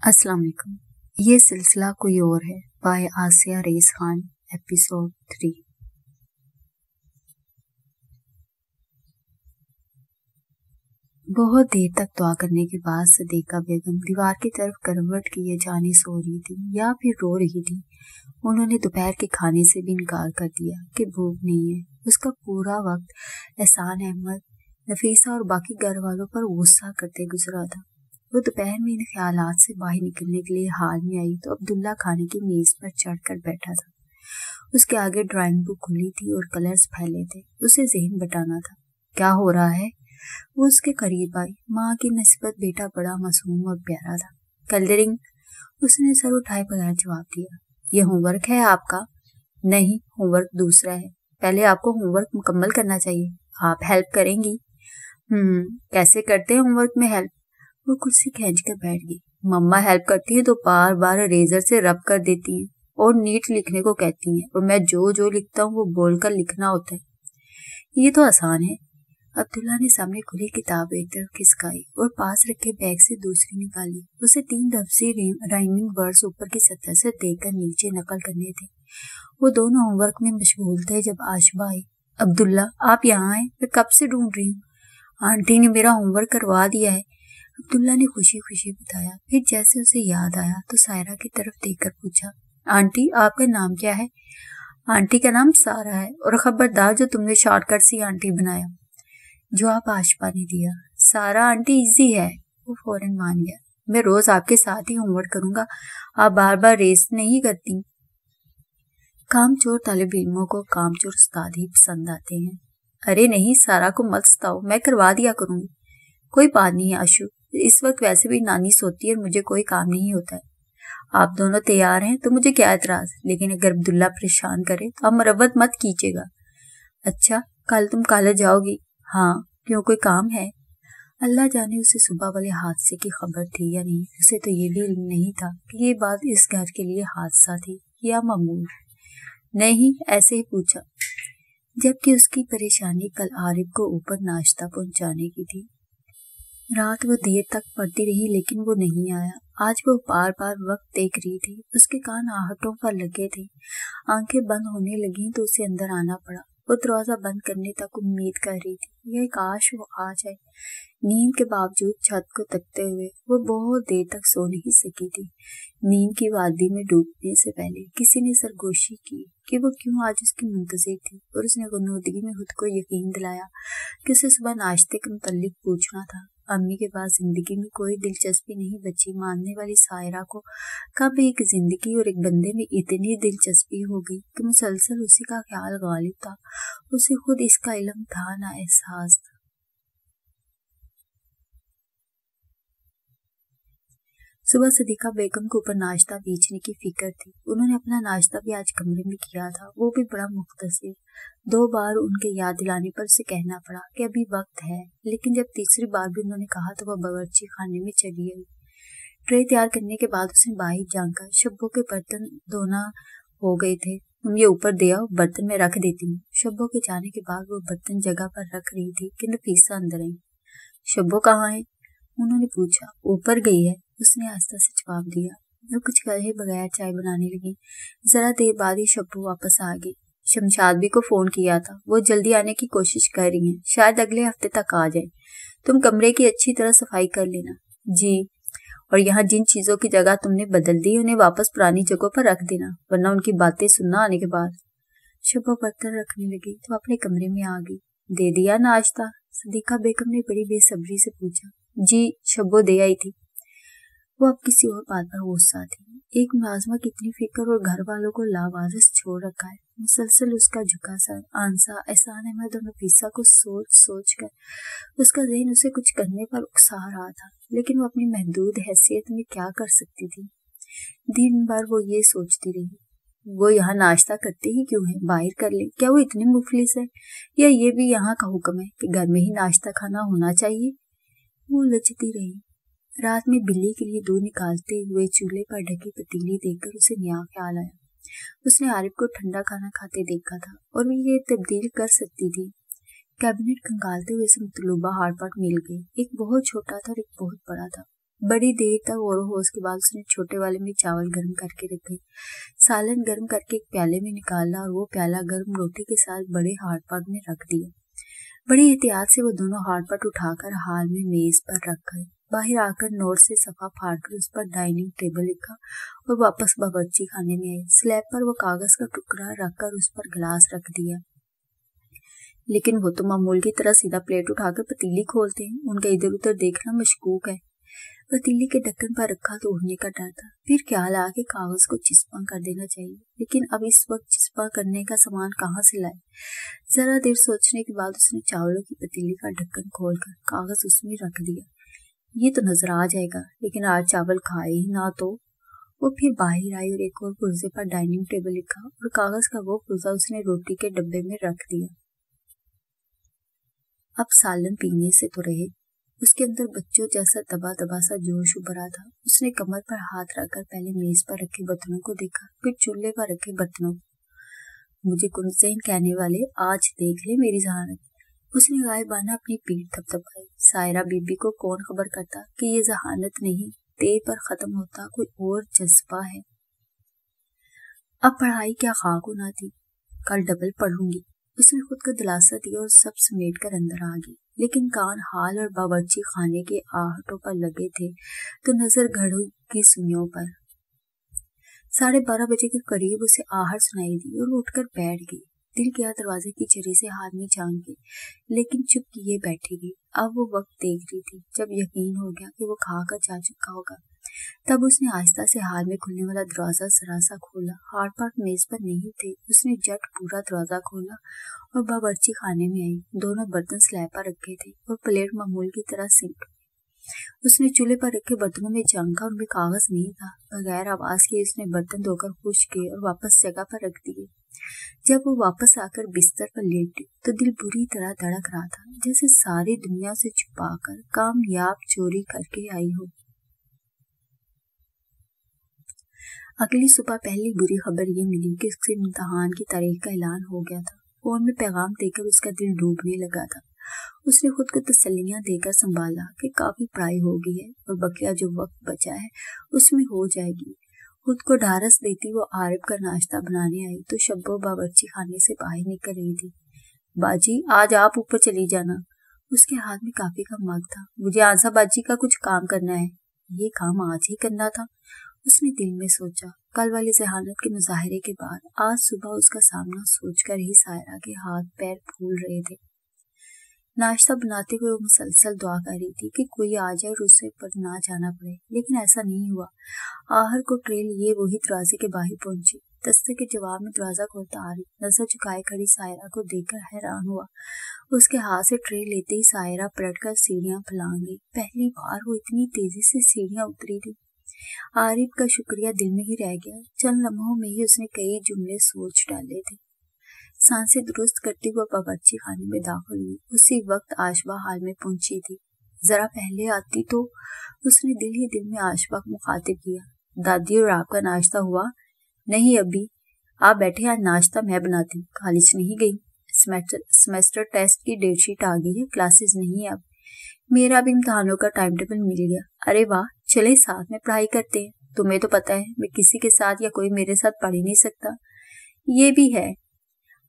अस्सलाम वालेकुम। ये सिलसिला कोई और है बाय आसिया रेस खान, एपिसोड 3। बहुत देर तक दुआ करने के बाद सदीका बेगम दीवार की तरफ करवट किए जाने सो रही थी या फिर रो रही थी। उन्होंने दोपहर के खाने से भी इनकार कर दिया कि भूख नहीं है। उसका पूरा वक्त एहसान अहमद, नफीसा और बाकी घर वालों पर गुस्सा करते गुजरा था। वो दोपहर में इन ख्यालात से बाहर निकलने के लिए हाल में आई तो अब्दुल्ला खाने की मेज पर चढ़कर बैठा था। उसके आगे ड्राइंग बुक खुली थी और कलर्स फैले थे। उसे जहन बटाना था, क्या हो रहा है। वो उसके करीब आई। माँ की निस्बत बेटा बड़ा मासूम और प्यारा था। कलरिंग, उसने सर उठाए बगैर जवाब दिया। ये होमवर्क है आपका? नहीं, होमवर्क दूसरा है। पहले आपको होमवर्क मुकम्मल करना चाहिए। आप हेल्प करेंगी? कैसे करते हैं होमवर्क में हेल्प? वो कुर्सी खींच कर बैठ गई। मम्मा हेल्प करती है तो बार बार रेजर से रब कर देती हैं और नीट लिखने को कहती हैं, और मैं जो जो लिखता हूँ वो बोलकर लिखना होता है। ये तो आसान है। अब्दुल्ला ने सामने खुली किताब एक तरफ खिसकाई और पास रखे बैग से दूसरी निकाली। उसे 3 लफ्ज़ी राइमिंग वर्ड्स ऊपर की सतह से देखकर नीचे नकल करने थे। वो दोनों होमवर्क में मशगूल थे जब आशबा आई। अब्दुल्ला, आप यहाँ आए? मैं कब से ढूंढ रही हूँ। आंटी ने मेरा होमवर्क करवा दिया है, अब्दुल्ला ने खुशी खुशी बताया। फिर जैसे उसे याद आया तो सायरा की तरफ देखकर पूछा, आंटी आपका नाम क्या है? आंटी का नाम सारा है, और खबरदार जो तुमने शॉर्टकट सी आंटी बनाया। जवाब आशपा ने दिया। सारा आंटी इजी है। वो फौरन मान गया। मैं रोज आपके साथ ही होमवर्क करूंगा, आप बार बार रेस नहीं करती। कामचोर तालिब इल्मों को कामचोर उस्ताद ही पसंद आते हैं। अरे नहीं, सारा को मत सताओ, मैं करवा दिया करूंगी। कोई बात नहीं है आशु, इस वक्त वैसे भी नानी सोती है और मुझे कोई काम नहीं होता है। आप दोनों तैयार हैं तो मुझे क्या एतराज, लेकिन अगर अब्दुल्ला परेशान करे तो आप मरवत मत कीजिएगा। अच्छा, कल तुम कॉलेज जाओगी? हाँ, क्यों कोई काम है? अल्लाह जाने उसे सुबह वाले हादसे की खबर थी या नहीं। उसे तो ये भी इल्म नहीं था कि ये बात इस घर के लिए हादसा थी या मामूल। नहीं, ऐसे ही पूछा, जबकि उसकी परेशानी कल आरिफ को ऊपर नाश्ता पहुंचाने की थी। रात वो देर तक पढ़ती रही लेकिन वो नहीं आया। आज वो बार बार वक्त देख रही थी। उसके कान आहटों पर लगे थे। आंखें बंद होने लगी तो उसे अंदर आना पड़ा। वो दरवाजा बंद करने तक उम्मीद कर रही थी, यह काश वो आ जाए। नींद के बावजूद छत को तकते हुए वो बहुत देर तक सो नहीं सकी थी। नींद की वादी में डूबने से पहले किसी ने सरगोशी की कि वो क्यों आज उसकी मुंतज़िर थी, और उसने गुनूदगी में खुद को यकीन दिलाया कि उसे सुबह नाश्ते के मुतल्लिक पूछना था। अम्मी के पास जिंदगी में कोई दिलचस्पी नहीं बची। मानने वाली सायरा को कब एक जिंदगी और एक बंदे में इतनी दिलचस्पी हो गई कि मुसलसल उसी का ख्याल गालिब था। उसे खुद इसका इल्म था ना एहसास था। सुबह सदीका बेगम को ऊपर नाश्ता बेचने की फिक्र थी। उन्होंने अपना नाश्ता भी आज कमरे में किया था, वो भी बड़ा मुख्तसर। 2 बार उनके याद दिलाने पर उसे कहना पड़ा कि अभी वक्त है, लेकिन जब तीसरी बार भी उन्होंने कहा तो वह बावर्ची खाने में चली गई। ट्रे तैयार करने के बाद उसने बाहर जाकर शब्बों के बर्तन धोना हो गए थे। तुम ये ऊपर दे आओ, बर्तन में रख देती हूँ। शब्बों के जाने के बाद वो बर्तन जगह पर रख रही थी कि नफीसा अंदर आई। शब्बो कहाँ है? उन्होंने पूछा। ऊपर गई है, उसने आस्था से जवाब दिया। वो कुछ कहे बगैर चाय बनाने लगी। जरा देर बाद ही शब्बो वापस आ गई। शमशाद भी को फोन किया था, वो जल्दी आने की कोशिश कर रही हैं, शायद अगले हफ्ते तक आ जाए। तुम कमरे की अच्छी तरह सफाई कर लेना। जी, और यहाँ जिन चीजों की जगह तुमने बदल दी उन्हें वापस पुरानी जगहों पर रख देना, वरना उनकी बातें सुनना आने के बाद। शब्बो बर्तन रखने लगी तो अपने कमरे में आ गई। दे दिया नाश्ता? सदीका बेगम ने बड़ी बेसब्री से पूछा। जी, शब्बो दे आई थी। वो अब किसी और बात पर गुस्सा थी। एक मुलाजमा की इतनी फिक्र और घर वालों को लावारिस छोड़ रखा है। मुसलसल उसका झुका सर आंसा एहसान अहमद और नफीसा को सोच सोच कर उसका ज़हन उसे कुछ करने पर उकसा रहा था, लेकिन वो अपनी महदूद हैसियत में क्या कर सकती थी। दिन भर वो ये सोचती रही, वो यहाँ नाश्ता करते ही क्यों है, बाहर कर ले। क्या वो इतनी मुफलिस है, या ये भी यहाँ का हुक्म है कि घर में ही नाश्ता खाना होना चाहिए? वो लचती रही। रात में बिल्ली के लिए दूध निकालते हुए चूल्हे पर ढकी पतीली देखकर उसे नया ख्याल आया। उसने आरिफ को ठंडा खाना खाते देखा था और वो ये तब्दील कर सकती थी। कैबिनेट खंगालते हुए उसे मतलूबा हार्ड पॉट मिल गई। एक बहुत छोटा था और एक बहुत बड़ा था। बड़ी देर तक और होश के बाद उसने छोटे वाले में चावल गर्म करके रखे, सालन गर्म करके एक प्याले में निकाला और वो प्याला गर्म रोटी के साथ बड़े हार्ड पॉट में रख दिया। बड़ी एहतियात से वो दोनों हार्ड पॉट उठाकर हाल में मेज पर रख गए। बाहर आकर नोट से सफा फाड़कर उस पर डाइनिंग टेबल लिखा और वापस बावर्ची खाने में आए। स्लैब पर वो कागज का टुकड़ा रखकर उस पर गिलास रख दिया। लेकिन वो तो मामूल की तरह सीधा प्लेट उठाकर पतीली खोलते हैं, उनका इधर उधर देखना मशकूक है। पतीली के ढक्कन पर रखा तो उड़ने का डर था। फिर ख्याल आया कि कागज को चिस्पा कर देना चाहिए, लेकिन अब इस वक्त चिस्पा करने का सामान कहाँ से लाए। जरा देर सोचने के बाद उसने चावलों की पतीली का ढक्कन खोलकर कागज उसमें रख दिया। ये तो नजर आ जाएगा, लेकिन आज चावल खाए ही ना तो। वो फिर बाहर आई और एक और पुर्जे पर डाइनिंग टेबल लिखा और कागज का वो पुर्जा उसने रोटी के डब्बे में रख दिया। अब सालन पीने से तो रहे, उसके अंदर बच्चों जैसा दबा दबा सा जोश उभरा था। उसने कमर पर हाथ रखकर पहले मेज पर रखे बर्तनों को देखा, फिर चूल्हे पर रखे बर्तनों को। मुझे कुनसेन कहने वाले, आज देख ले मेरी जहानत। उसने गायबाना अपनी पीठ थपथपाई। सायरा बीबी को कौन खबर करता कि ये जहानत नहीं, तेर पर खत्म होता कोई और जज्बा है। अब पढ़ाई क्या खाक होना थी, कल डबल पढ़ूंगी, उसने खुद को दिलासा दिया और सब समेट कर अंदर आ गई। लेकिन कान हाल और बावर्ची खाने के आहटों पर लगे थे तो नजर घड़ों की सुइयों पर। 12:30 बजे के करीब उसे आहट सुनाई दी और उठकर बैठ गई। दिल किया दरवाजे की छड़ी से हाथ में झांक के, लेकिन चुप किए बैठी गई। अब वो वक्त देख रही थी जब यकीन हो गया कि वो खाकर जा चुका होगा। तब उसने आहिस्ता से हाल में खुलने वाला दरवाजा जरा सा खोला। हार्ड पार्ट मेज पर नहीं थे। उसने झट पूरा दरवाजा खोला और बावर्ची खाने में आई। दोनों बर्तन स्लैब पर रखे थे और प्लेट मामूल की तरह सिंक। उसने चूल्हे पर रखे बर्तनों में झांका, उनमें कागज नहीं था। बगैर आवाज किए उसने बर्तन धोकर खुश किए और वापस जगह पर रख दिए। जब वो वापस आकर बिस्तर पर लेटी तो दिल बुरी तरह धड़क रहा था, जैसे सारी दुनिया से छुपाकर कामयाब चोरी करके आई हो। अगली सुबह पहली बुरी खबर ये मिली कि उसके इम्तिहान की तारीख का ऐलान हो गया था। फोन में पैगाम देकर उसका दिल डूबने लगा था। उसने खुद को तसल्लियां देकर संभाला कि काफी पढ़ाई हो गई है और बकिया जो वक्त बचा है उसमें हो जाएगी। खुद को ढारस देती वो आरिफ का नाश्ता बनाने आई तो शब्बो बावर्ची खाने से बाहर निकल रही थी। बाजी, आज आप ऊपर चली जाना। उसके हाथ में काफी का मग था। मुझे आजा बाजी का कुछ काम करना है। ये काम आज ही करना था, उसने दिल में सोचा। कल वाली जहानत के मुजाहरे के बाद आज सुबह उसका सामना सोचकर ही सायरा के हाथ पैर फूल रहे थे। नाश्ता बनाते हुए वो मुसलसल दुआ कर रही थी कि कोई आ जाए और उसे पर ना जाना पड़े, लेकिन ऐसा नहीं हुआ। आहर को ट्रे लिए वही दरवाजे के बाहर पहुंची। दस्तक के जवाब में दरवाजा खोलता आरिफ नजर झुकाए खड़ी सायरा को देखकर हैरान हुआ। उसके हाथ से ट्रे लेते ही सायरा पलटकर सीढ़ियां फलांग गई। पहली बार वो इतनी तेजी से सीढ़ियां उतरी थी। आरिफ का शुक्रिया दिल में ही रह गया। चंद लम्हों में ही उसने कई जुमले सोच डाले थे। सांसें दुरुस्त करते हुए बावर्ची खाने में दाखिल हुई। उसी वक्त आशबा हाल में पहुंची थी। जरा पहले आती तो, उसने दिल ही दिल में आशबा को मुखातिब किया। दादी, और आपका नाश्ता हुआ? नहीं अभी, आप बैठे, आज नाश्ता मैं बनाती हूँ। कॉलेज नहीं गई? सेमेस्टर टेस्ट की डेटशीट आ गई है, क्लासेस नहीं है अब। मेरा भी इम्तिहानों का टाइम टेबल मिल गया। अरे वाह, चले साथ में पढ़ाई करते हैं। तुम्हें तो पता है मैं किसी के साथ या कोई मेरे साथ पढ़ ही नहीं सकता। ये भी है।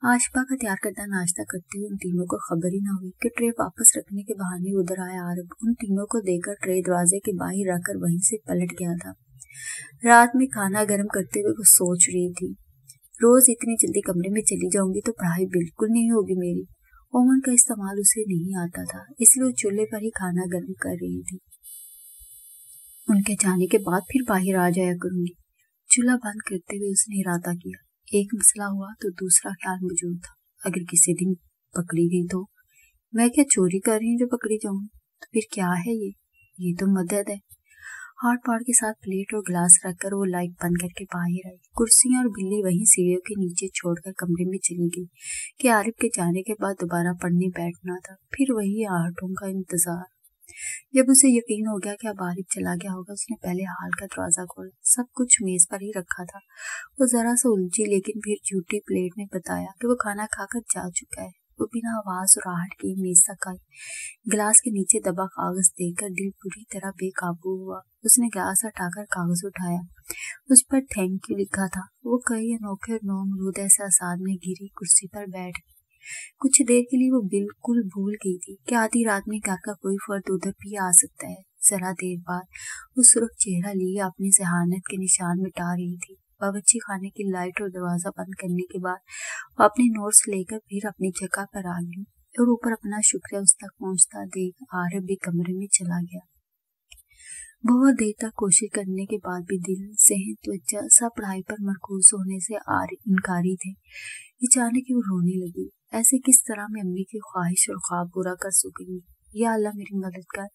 आशबा का तैयार करता नाश्ता करते हुए उन तीनों को खबर ही ना हुई कि ट्रे वापस रखने के बहाने उधर आया आरिफ। उन तीनों को देखकर ट्रे दरवाजे के बाहर रखकर वहीं से पलट गया था। रात में खाना गर्म करते हुए वो सोच रही थी, रोज इतनी जल्दी कमरे में चली जाऊंगी तो पढ़ाई बिल्कुल नहीं होगी मेरी। ओवन का इस्तेमाल उसे नहीं आता था, इसलिए वो चूल्हे पर ही खाना गर्म कर रही थी। उनके जाने के बाद फिर बाहर आ जाया करूंगी। चूल्हा बंद करते हुए उसने इरादा किया। एक मसला हुआ तो दूसरा ख्याल मौजूद था। अगर किसी दिन पकड़ी गई तो मैं क्या चोरी कर रही हूँ जो पकड़ी जाऊं? तो फिर क्या है ये तो मदद है। हाथ पाड़ के साथ प्लेट और गिलास रखकर वो लाइट बंद करके बाहर आई। कुर्सियां और बिल्ली वहीं सीढ़ियों के नीचे छोड़कर कमरे में चली गई कि आरिफ के जाने के बाद दोबारा पढ़ने बैठना था। फिर वही आहटों का इंतजार। जब उसे यकीन हो गया कि अब आरिफ चला गया होगा, उसने पहले हाल का दरवाजा खोला। सब कुछ मेज पर ही रखा था। वो जरा सा उलझी, लेकिन फिर झूठी प्लेट ने बताया कि वो खाना खाकर जा चुका है। वो बिना आवाज और आहट के मेज तक आई। गिलास के नीचे दबा कागज देखकर दिल पूरी तरह बेकाबू हुआ। उसने गिलास हटाकर कागज उठाया। उस पर थैंक यू लिखा था। वो कई अनोखे और नौमरूद एहसासात में घिरी कुर्सी पर बैठ गई। कुछ देर के लिए वो बिल्कुल भूल गई थी कि आधी रात में घर का कोई फर्द उधर भी आ सकता है। जरा देर बाद वो सुर्ख चेहरा लिए अपनी जहानत के निशान मिटा रही थी। बावर्ची खाने की लाइट और दरवाजा बंद करने के बाद वो अपने नोट्स लेकर फिर अपनी जगह पर आ गई और ऊपर अपना शुक्रिया उस तक पहुंचता देख आरिफ भी कमरे में चला गया। बहुत देर तक कोशिश करने के बाद भी दिल, ज़हन, त्वचा सब पढ़ाई पर मरकूज होने से इनकारी थे। अचानक ही वो रोने लगी। ऐसे किस तरह मैं अम्मी की ख्वाहिश और ख्वाब पूरा कर सकूंगी? या अल्लाह मेरी मदद कर,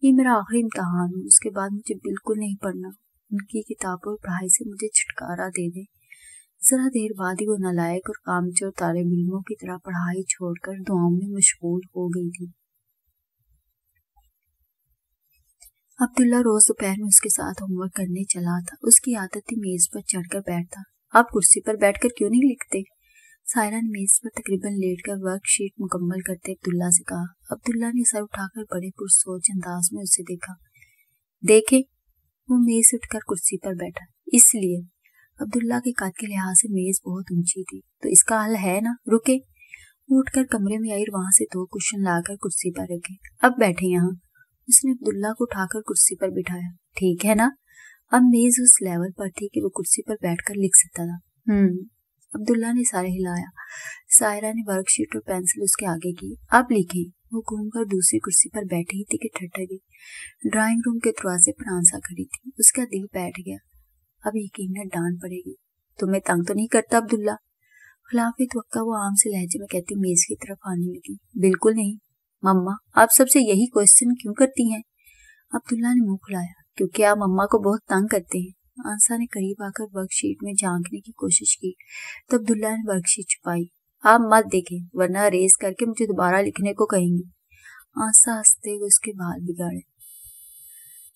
ये मेरा आखिरी इम्तहान हो, उसके बाद मुझे बिल्कुल नहीं पढ़ना। उनकी किताबों और पढ़ाई से मुझे छुटकारा दे दे। जरा देर बाद ही वो नालायक और कामचोर तालिब इल्मों की तरह पढ़ाई छोड़कर दुआओं में मशगूल हो गई थी। अब्दुल्ला रोज दोपहर में उसके साथ होमवर्क करने चला था। उसकी आदत थी मेज पर चढ़कर बैठता। आप कुर्सी पर बैठकर क्यों नहीं लिखते? सायरा ने मेज पर तकरीबन लेटकर वर्कशीट मुकम्मल करते अब्दुल्ला से कहा। अब्दुल्ला ने सर उठाकर बड़े पुरसोच अंदाज में उसे देखा। देखे, वो मेज से उठकर कुर्सी पर बैठा। इसलिए अब्दुल्ला के कद के लिहाज से मेज बहुत ऊंची थी। तो इसका हल है ना? रुके। वो उठकर कमरे में आई और वहां से 2 कुशन लाकर कुर्सी पर रखे। अब बैठे यहाँ। उसने अब्दुल्ला को उठाकर कुर्सी पर बिठाया। ठीक है ना? अब मेज उस लेवल पर थी कि वो कुर्सी पर बैठकर लिख सकता था। अब्दुल्ला ने सारे हिलाया। सायरा ने वर्कशीट और पेंसिल उसके आगे की। अब लिखें। वो घूमकर दूसरी कुर्सी पर बैठी ही थी कि ठठक गई। ड्राइंग रूम के दरवाजे पर आंसा खड़ी थी। उसका दिल बैठ गया। अब यकीनन डांट पड़ेगी। तुम्हें तंग तो नहीं करता अब्दुल्ला? खिलाफे तवक्का वो आम से लहजे में कहती मेज की तरफ आने लगी। बिल्कुल नहीं मम्मा, आप सबसे यही क्वेश्चन क्यों करती हैं? अब्दुल्ला ने मुंह खुलाया। क्योंकि आप मम्मा को बहुत तंग करते हैं। आंसा ने करीब आकर वर्कशीट में झांकने की कोशिश की तो अब्दुल्ला ने वर्कशीट छुपाई। आप मत देखें वरना रेस करके मुझे दोबारा लिखने को कहेंगी। आंसा हंसते हुए उसके बाल बिगाड़े।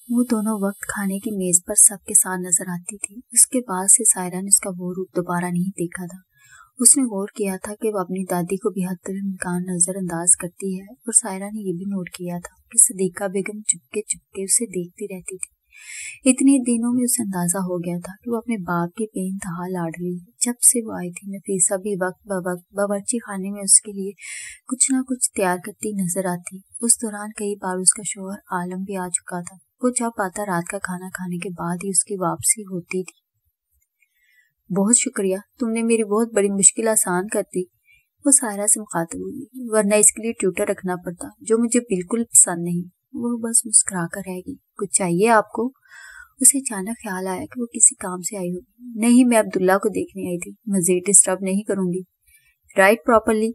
वो दोनों वक्त खाने की मेज पर सबके साथ नजर आती थी। उसके बाद से सायरा ने उसका वो रूप दोबारा नहीं देखा था। उसने गौर किया था कि वो अपनी दादी को भी हद इम्कान नजरअंदाज करती है और सायरा ने ये भी नोट किया था कि सदीका बेगम चुपके चुपके उसे देखती रहती थी। इतने दिनों में उसे अंदाजा हो गया था कि वो अपने बाप की बेइंतहा लाडली है। जब से वो आई थी नफीसा भी वक्त बवक्त बावर्ची खाने में उसके लिए कुछ न कुछ तैयार करती नजर आती। उस दौरान कई बार उसका शौहर आलम भी आ चुका था। वो जब आता रात का खाना खाने के बाद ही उसकी वापसी होती थी। बहुत शुक्रिया, तुमने मेरी बहुत बड़ी मुश्किल आसान कर दी। वो सायरा से मुखातिब हुई। वरना इसके लिए ट्यूटर रखना पड़ता जो मुझे बिल्कुल पसंद नहीं। वो बस मुस्कुरा कर रह गई। कुछ चाहिए आपको? उसे अचानक ख्याल आया कि वो किसी काम से आई होगी। नहीं, मैं अब्दुल्ला को देखने आई थी। मजीद डिस्टर्ब नहीं करूंगी। Right properly.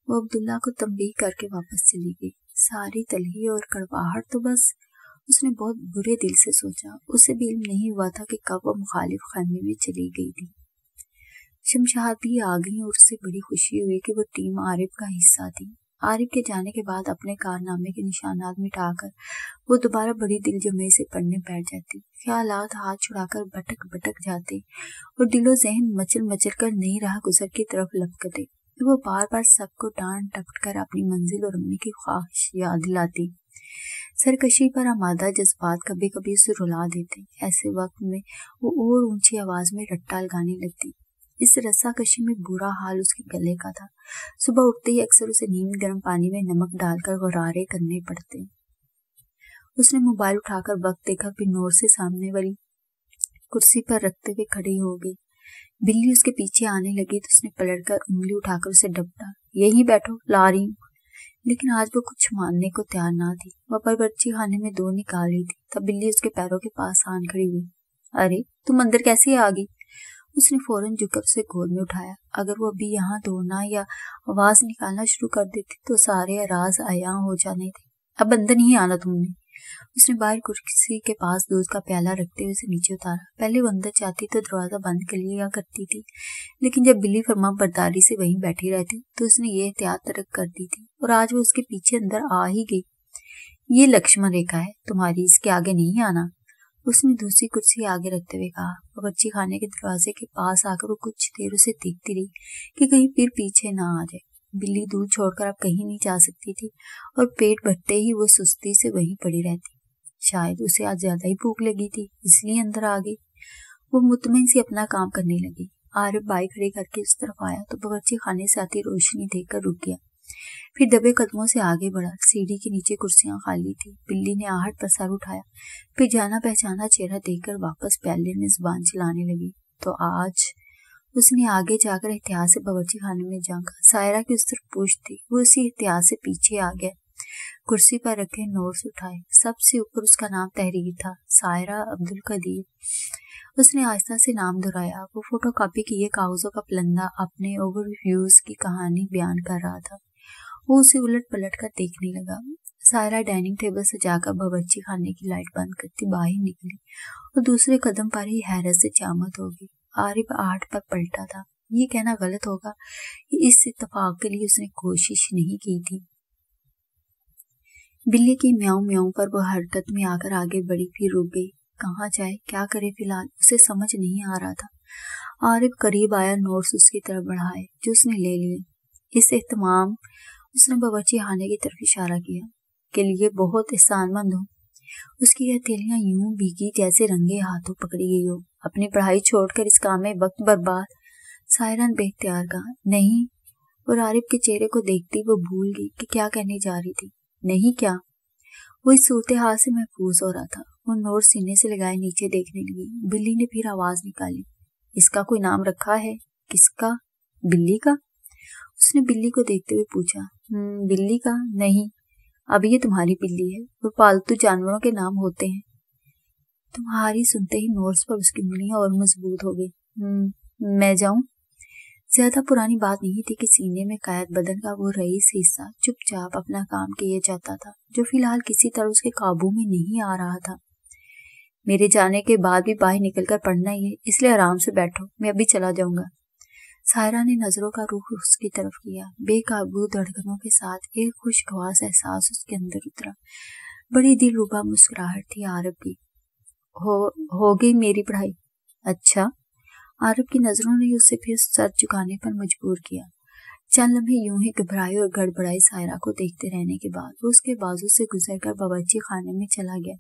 वो अब्दुल्ला को तंबीह करके वापस चली गई। सारी तलही और कड़वाहट तो बस उसने बहुत बुरे दिल से सोचा। उसे भी इल्म नहीं हुआ था कि कब वो मुखालिफ खैमे में चली गई थी। शमशाद भी आ गई और उससे बड़ी खुशी हुई कि वो टीम आरिफ का हिस्सा थी। आरिफ के जाने के बाद अपने कारनामे के निशानात मिटाकर वो दोबारा बड़ी दिल जमे से पढ़ने बैठ जाती। ख्यालात हाथ छुड़ाकर भटक भटक जाते और दिलो जहन मचल मचल कर नई राह गुजर की तरफ लपकते। वो बार बार सबको डांट डपट कर अपनी मंजिल और अम्मी की ख्वाहिश याद दिलाती। सरकशी पर आमादा जज्बात कभी कभी उसे रुला देते। ऐसे वक्त में वो और ऊंची आवाज में रट्टा लगाने लगती। इस रस्साकशी में बुरा हाल उसके गले का था। सुबह उठते ही अक्सर उसे नीम गर्म पानी में नमक डालकर गरारे करने पड़ते। उसने मोबाइल उठाकर वक्त देखा, फिर नोर से सामने वाली कुर्सी पर रखते हुए खड़ी हो गई। बिल्ली उसके पीछे आने लगी तो उसने पलटकर उंगली उठाकर उसे डपटा। यहीं बैठो, ला रही हूं। लेकिन आज वो कुछ मानने को तैयार ना थी। वह बावर्ची खाने में 2 निकाल रही थी तब बिल्ली उसके पैरों के पास आन खड़ी हुई। अरे तुम अंदर कैसे आ गई? उसने फौरन झुककर उसे गोद में उठाया। अगर वो अभी यहाँ दौड़ना या आवाज निकालना शुरू कर देती तो सारे अराज आया हो जाने थे। अब अंदर नहीं आना तुमने। उसने बाहर कुर्सी के पास दूध का प्याला रखते हुए उसे नीचे उतारा। पहले वो अंदर जाती तो दरवाजा बंद कर लिया करती थी, लेकिन जब बिल्ली फरमा बरदारी से वहीं बैठी रहती तो उसने ये एहतियात तर्क कर दी थी और आज वो उसके पीछे अंदर आ ही गई। ये लक्ष्मण रेखा है तुम्हारी, इसके आगे नहीं आना। उसने दूसरी कुर्सी आगे रखते हुए कहा। बावर्ची खाने के दरवाजे के पास आकर वो कुछ देर उसे देखती रही कि कहीं फिर पीछे ना आ जाए। बिल्ली दूध छोड़कर अब कहीं नहीं जा सकती थी और पेट भरते ही वो सुस्ती से वहीं पड़ी रहती। शायद उसे आज ज्यादा ही भूख लगी थी, इसलिए अंदर आ गई। वो मुतमईन से अपना काम करने लगी। आरिफ बाइक खड़ी करके उस तरफ आया तो बावर्ची खाने से आती रोशनी देखकर रुक गया, फिर दबे कदमों से आगे बढ़ा। सीढ़ी के नीचे कुर्सियां खाली थी। बिल्ली ने आहट पर सर उठाया, फिर जाना पहचाना चेहरा देखकर वापस प्याले में जुबान चलाने लगी। तो आज उसने आगे जाकर एहतियात से बावर्ची खाने में झांका। सायरा की उस तरफ पूछ थी। वो उसी एहतियात से पीछे आ गया। कुर्सी पर रखे नोट्स उठाए। सबसे ऊपर उसका नाम तहरीर था, सायरा अब्दुल कदीर। उसने आहिस्ता से नाम दोहराया। वो फोटो कॉपी किए कागजों का पलंदा अपने ओवरव्यूज की कहानी बयान कर रहा था। वो उसे उलट पलट कर देखने लगा। सायरा डाइनिंग टेबल से जाकर बावर्ची खाने की लाइट बंद करती बाहर निकली और दूसरे कदम पर ही हैरत से चामत हो गई। आरिफ आहट पर पलटा था। ये कहना गलत होगा कि इस इत्तेफाक के लिए उसने कोशिश नहीं की थी। बिल्ली की म्याऊं म्याऊं पर वो हरकत में आकर आगे बढ़ी, फिर रुक गई। कहाँ जाए, क्या करे, फिलहाल उसे समझ नहीं आ रहा था। आरिफ करीब आया, नोट्स उसकी तरफ बढ़ाए जो उसने ले लिए। इस एहतमाम उसने बावर्ची खाने की तरफ इशारा किया के लिए बहुत एहसानमंद हूँ। उसकी हथेलियां यूं भीगी जैसे रंगे हाथों पकड़ी गई हो। अपनी पढ़ाई छोड़कर इस काम में वक्त बर्बाद, सायरा ने बेख्तियार कहा। नहीं, और आरिफ के चेहरे को देखती वो भूल गई कि क्या कहने जा रही थी। नहीं क्या? वो इस सूरत हाल से महफूज हो रहा था। वो नोट सीने से लगाए नीचे देखने लगी। बिल्ली ने फिर आवाज निकाली, इसका कोई नाम रखा है? किसका? बिल्ली का? उसने बिल्ली को देखते हुए पूछा। बिल्ली का? नहीं, अब ये तुम्हारी बिल्ली है। वो पालतू जानवरों के नाम होते हैं। तुम्हारी सुनते ही नोट्स पर उसकी उंगलियां और मजबूत हो गई। मैं जाऊं? ज्यादा पुरानी बात नहीं थी कि सीने में कैद बदन का वो रईस हिस्सा चुपचाप अपना काम किए जाता था, जो फिलहाल किसी तरह उसके काबू में नहीं आ रहा था। मेरे जाने के बाद भी बाहर निकलकर पढ़ना ही है, इसलिए आराम से बैठो, मैं अभी चला जाऊंगा। सायरा ने नजरों का रुख उसकी तरफ किया। बेकाबू धड़कनों के साथ एक खुशगवार एहसास उसके अंदर उतरा। बड़ी दिलरुबा मुस्कुराहट थी आरिफ की। हो गई मेरी पढ़ाई? अच्छा। आरिफ की नजरों ने उसे फिर सर झुकाने पर मजबूर किया। चंद लम्हे यूं ही घबराई और गड़बड़ाई सायरा को देखते रहने के बाद वो उसके बाजू से गुजरकर बावर्ची खाने में चला गया।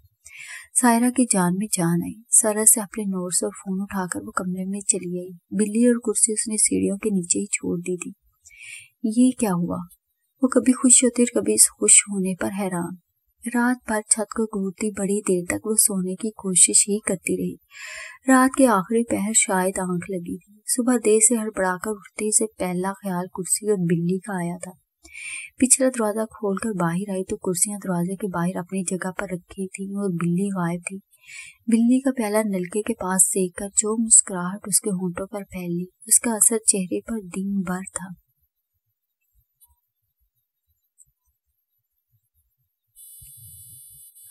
सायरा की जान में जान आई। सरस से अपने नोट्स और फोन उठाकर वो कमरे में चली आई। बिल्ली और कुर्सी उसने सीढ़ियों के नीचे ही छोड़ दी थी। ये क्या हुआ? वो कभी खुश होती और कभी इस खुश होने पर हैरान। रात भर छत को घूरती बड़ी देर तक वो सोने की कोशिश ही करती रही। रात के आखिरी पहर शायद आंख लगी थी। सुबह देर से हड़बड़ाकर उठते से पहला ख्याल कुर्सी और बिल्ली का आया था। पिछला दरवाजा खोलकर बाहर आई तो कुर्सियां दरवाजे के बाहर अपनी जगह पर रखी थी और बिल्ली गायब थी। बिल्ली का प्याला नलके के पास देखकर जो मुस्कुराहट उसके होंठों पर फैली, उसका असर चेहरे पर दिन भर था।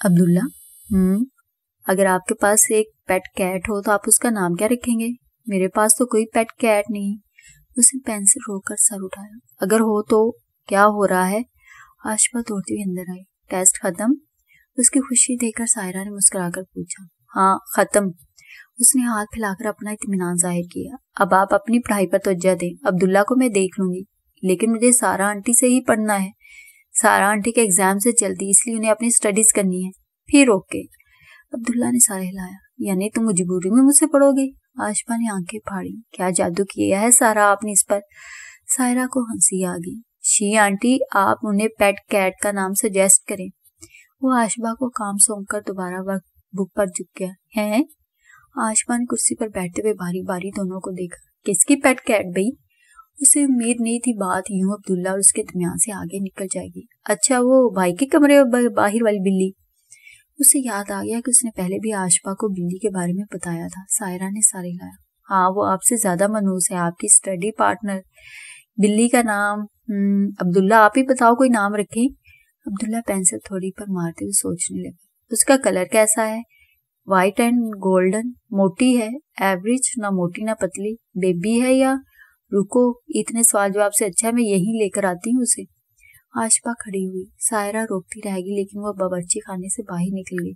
अब्दुल्ला, अगर आपके पास एक पेट कैट हो तो आप उसका नाम क्या रखेंगे? मेरे पास तो कोई पेट कैट नहीं। उसने पेंसिल रोककर सर उठाया। अगर हो तो क्या हो रहा है? आशपा दौड़ती हुई अंदर आई। टेस्ट खत्म? उसकी खुशी देखकर सायरा ने मुस्कुराकर पूछा। हाँ, खत्म। उसने हाथ फैलाकर अपना इत्मीनान जाहिर किया। अब आप अपनी पढ़ाई पर तवज्जो दें। अब्दुल्ला को मैं देख लूंगी, लेकिन मुझे सारा आंटी से ही पढ़ना है। सारा आंटी के एग्जाम से जल्दी, इसलिए उन्हें अपनी स्टडीज करनी है। फिर ओके। अब्दुल्ला ने सारे हिलाया। यानी तुम मजबूरी में मुझसे पढ़ोगे? आशपा ने आंखें फाड़ी। क्या जादू किया है सारा आपने इस पर? सायरा को हंसी आ गई। शी आंटी, आप उन्हें पेट कैट का नाम सजेस्ट करें। वो आशपा को काम सौंपकर दोबारा वर्क बुक पर झुक गया। है? आशपा ने कुर्सी पर बैठते हुए बारी बारी दोनों को देखा। किसकी पेट कैट भाई? उसे उम्मीद नहीं थी बात यूं अब्दुल्ला और उसके दरमियान से आगे निकल जाएगी। अच्छा, वो भाई के कमरे बाहर वाली बिल्ली। उसे याद आ गया कि उसने पहले भी आशपा को बिल्ली के बारे में बताया था। सायरा ने सारे लाया। हाँ, वो आपसे ज्यादा मनहूस है, आपकी स्टडी पार्टनर। बिल्ली का नाम अब्दुल्ला, आप ही बताओ, कोई नाम रखें। अब्दुल्ला पेंसिल थोड़ी पर मारते हुए सोचने लगा। उसका कलर कैसा है? White and golden. मोटी है? एवरेज, ना मोटी ना पतली। बेबी है या? रुको, इतने सवाल जवाब से अच्छा मैं यहीं लेकर आती हूँ उसे। आशपा खड़ी हुई। सायरा रोकती रहेगी, लेकिन वो बावर्ची खाने से बाहर निकल गई।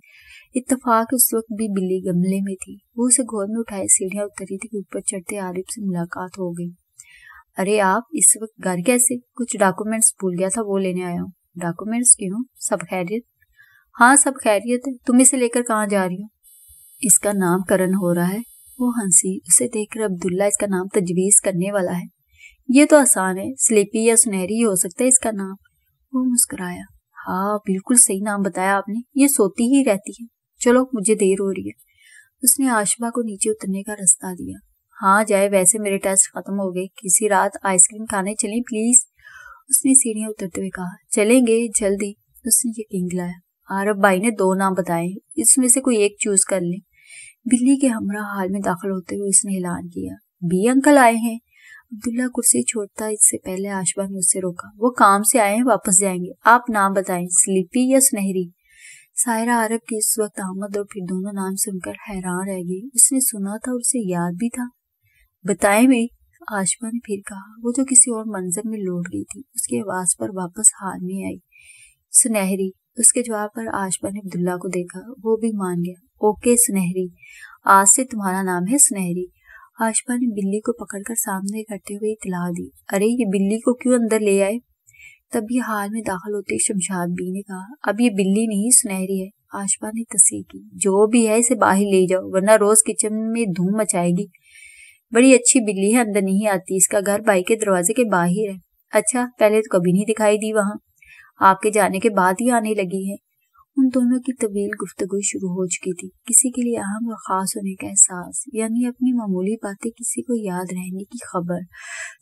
इत्तेफाक उस वक्त भी बिल्ली गमले में थी। वो उसे गोद में उठाए सीढ़ियां उतरी थी कि ऊपर चढ़ते आरिफ से मुलाकात हो गई। ارے آپ اس وقت گھر کیسے؟ کچھ ڈاکومنٹس بھول گیا تھا، وہ لینے آیا ہوں۔ ڈاکومنٹس کیوں؟ سب خیریت؟ ہاں سب خیریت ہے۔ تم اسے لے کر کہاں جا رہی ہو؟ اس کا نام کرن ہو رہا ہے۔ وہ ہنسی، اسے دیکھ کر عبداللہ اس کا نام تجویز کرنے والا ہے۔ یہ تو آسان ہے، سلیپی یا سنہری ہی ہو سکتا ہے اس کا نام۔ وہ مسکرایا۔ ہاں بالکل صحیح نام بتایا آپ نے، یہ سوتی ہی رہتی ہے۔ چلو مجھے دیر ہو رہی ہے۔ اس نے عاشبہ کو نیچے اترنے کا رستہ دیا۔ ہاں جائے، ویسے میرے ٹیسٹ ختم ہو گئے، کسی رات آئس کریم کھانے چلیں پلیز؟ اس نے سیڑھیاں اترتے ہوئے کہا۔ چلیں گے جلدی، اس نے یقین دلایا۔ عارف بھائی نے 2 نام بتائے، اس میں سے کوئی ایک چوز کر لیں۔ بلی کے ہمراہ حال میں داخل ہوتے ہوئے اس نے اعلان کیا۔ بی انکل آئے ہیں۔ عبداللہ کرسی چھوڑتا اس سے پہلے عاشبہ نے اسے روکا۔ وہ کام سے آئے ہیں، واپس جائیں گے، آپ نام بتائیں، سلیپی یا سنہری؟ سائرہ عارف کی اس وقت آمد اور پھر دونوں نام سن کر حیران رہ گئی۔ اس نے سنا تھا اور اسے یاد بھی تھا۔ بتائیں بھی، عاشبہ نے پھر کہا۔ وہ جو کسی اور منظر میں لوٹ گئی تھی، اس کی آواز پر واپس حال میں آئی۔ سنہری۔ اس کے جواب پر عاشبہ نے عبداللہ کو دیکھا، وہ بھی مان گیا۔ اوکے سنہری، آج سے تمہارا نام ہے سنہری۔ عاشبہ نے بلی کو پکڑ کر سامنے کرتے ہوئے اطلاع دی۔ ارے یہ بلی کو کیوں اندر لے آئے؟ تبھی حال میں داخل ہوتے شمشاد بی نے کہا۔ اب یہ بلی نہیں سنہری ہے۔ عاشبہ نے تصحیح کی۔ جو بھی ہے اسے باہر لے جاؤ، ورنہ روز کچن میں دھوم مچائے گی۔ بڑی اچھی بلی ہے، اندر نہیں آتی، اس کا گھر بائی کے دروازے کے باہر ہے۔ اچھا، پہلے تو کبھی نہیں دکھائی دی وہاں، آپ کے جانے کے بعد ہی آنے لگی ہے۔ ان دونوں کی طویل گفتگو شروع ہو چکی تھی، کسی کے لیے اہم اور خاص ہونے کا احساس، یعنی اپنی معمولی باتیں کسی کو یاد رہنے کی خبر۔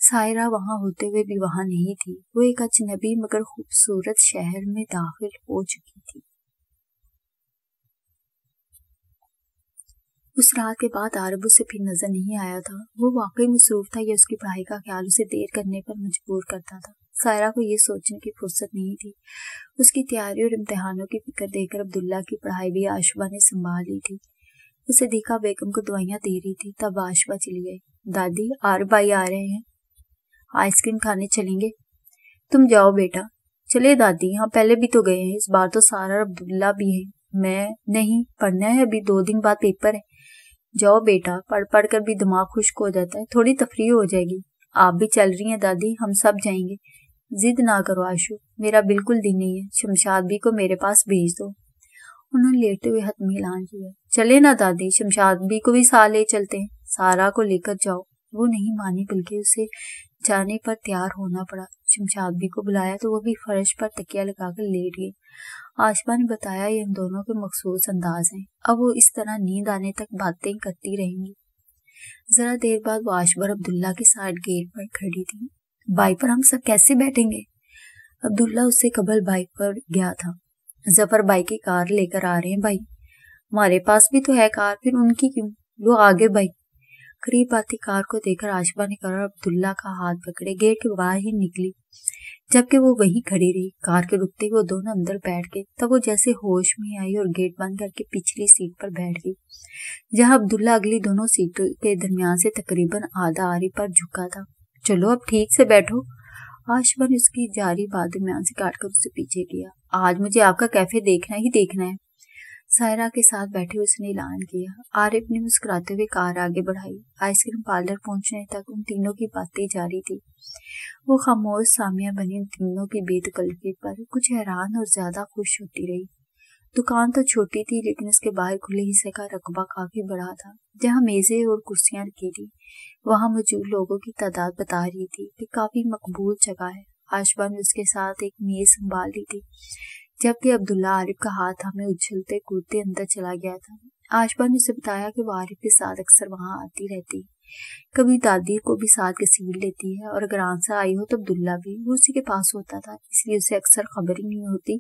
سائرہ وہاں ہوتے ہوئے بھی وہاں نہیں تھی، وہ ایک اجنبی مگر خوبصورت شہر میں داخل ہو چکی تھی۔ اس رات کے بعد عارف اسے پھر نظر نہیں آیا تھا۔ وہ واقعی مصروف تھا یا اس کی پڑھائی کا خیال اسے دیر کرنے پر مجبور کرتا تھا؟ سائرہ کو یہ سوچنے کی فرصت نہیں تھی۔ اس کی تیاری اور امتحانوں کی فکر دے کر عبداللہ کی پڑھائی بھی عاشبہ نے سنبھال لی تھی۔ وہ صدیقہ بیگم کو دوائیاں دے رہی تھی، تب عاشبہ چلی گئی۔ دادی، عارف بھائی آ رہے ہیں، آئس کریم کھانے چلیں گے؟ تم جاؤ بیٹا۔ چلے دادی، ہاں پہلے بھی تو گئے ہیں، اس بار تو سارا اور عبداللہ بھی ہیں۔ میں نہیں، پڑھنا ہے، ابھی 2 دن بعد پیپر ہے۔ جاؤ بیٹا، پڑھ پڑھ کر بھی دماغ خشک ہو جاتا ہے، تھوڑی تفریح ہو جائے گی۔ آپ بھی چل رہی ہیں دادی؟ ہم سب جائیں گے۔ ضد نہ کرو عاشو، میرا بالکل دل نہیں ہے، شمشاد بھی کو میرے پاس بھیج دو۔ انہوں نے لیٹتے ہوئے حتمی اعلان کیا۔ چلے نا دادی، شمشاد بھی کو بھی ساتھ لے چلتے ہیں، سارا کو لے کر جاؤ۔ وہ نہیں مانی، بلکہ اسے جانے پر تیار ہونا پڑا۔ شمشاد بھی کو بلایا تو وہ بھی فرش پر تکیہ لگا کر لیٹ گئی۔ عاشبہ نے بتایا یہ ان دونوں کے مخصوص انداز ہیں، اب وہ اس طرح نیند آنے تک باتیں کرتی رہیں گی۔ ذرا دیر بعد وہ عاشبہ اور عبداللہ کی سائڈ گیٹ پر کھڑی تھی۔ بائک پر ہم سب کیسے بیٹھیں گے؟ عبداللہ اس سے قبل بائک پر گیا تھا۔ ظفر بھائی کی کار لے کر آ رہے ہیں بھائی۔ ہمارے پاس بھی تو ہے کار، پھر ان کی کیوں؟ وہ آگے بھائی۔ قریب آتی کار کو دیکھ کر عاشبہ نے کہا اور عبداللہ کا ہاتھ پکڑے گیٹ کے باہر ہی نکلی، جبکہ وہ وہیں کھڑی رہی۔ کار کے رکتے ہی وہ دونوں اندر بیٹھ گئے، تب وہ جیسے ہوش میں آئی اور گیٹ بند کر کے پچھلی سیٹ پر بیٹھ گئی، جہاں عبداللہ اگلی دونوں سیٹوں کے درمیان سے تقریباً آدھا آری پر جھکا تھا۔ چلو اب ٹھیک سے بیٹھو۔ عاشبہ نے اس کی جاری بات درمیان سے کاٹ کر اسے پیچھے کیا۔ آج مجھے آپ کا کیفے دیکھنا ہی دیکھنا ہے۔ سائرہ کے ساتھ بیٹھے اس نے اعلان کیا۔ عارف نے مسکراتے ہوئے کار آگے بڑھائی۔ آئس کریم پارلر پہنچنے تک ان تینوں کی باتیں جاری تھی۔ وہ خاموش سامیہ بنی ان تینوں کی بے تکلفی پر کچھ حیران اور زیادہ خوش ہوتی رہی۔ دکان تو چھوٹی تھی، لیکن اس کے باہر کھلے حصے کا رقبہ کافی بڑا تھا۔ جہاں میزیں اور کرسیاں رکھی تھی، وہاں موجود لوگوں کی تعداد بتا رہی تھی کہ کافی مقبول جگہ ہے۔ عاشبہ نے اس کے ساتھ ایک میز سنبھال لی تھی، جبکہ عبداللہ عارف کا ہاتھ ہمیں اچھلتے کودتے اندر چلا گیا تھا۔ عاشبہ نے اسے بتایا کہ وہ عارف کے ساتھ اکثر وہاں آتی رہتی، کبھی دادی کو بھی ساتھ گھسیٹ لیتی ہے، اور اگر آنسا آئی ہو تو عبداللہ بھی، وہ اسی کے پاس ہوتا تھا، اس لیے اسے اکثر خبر ہی نہیں ہوتی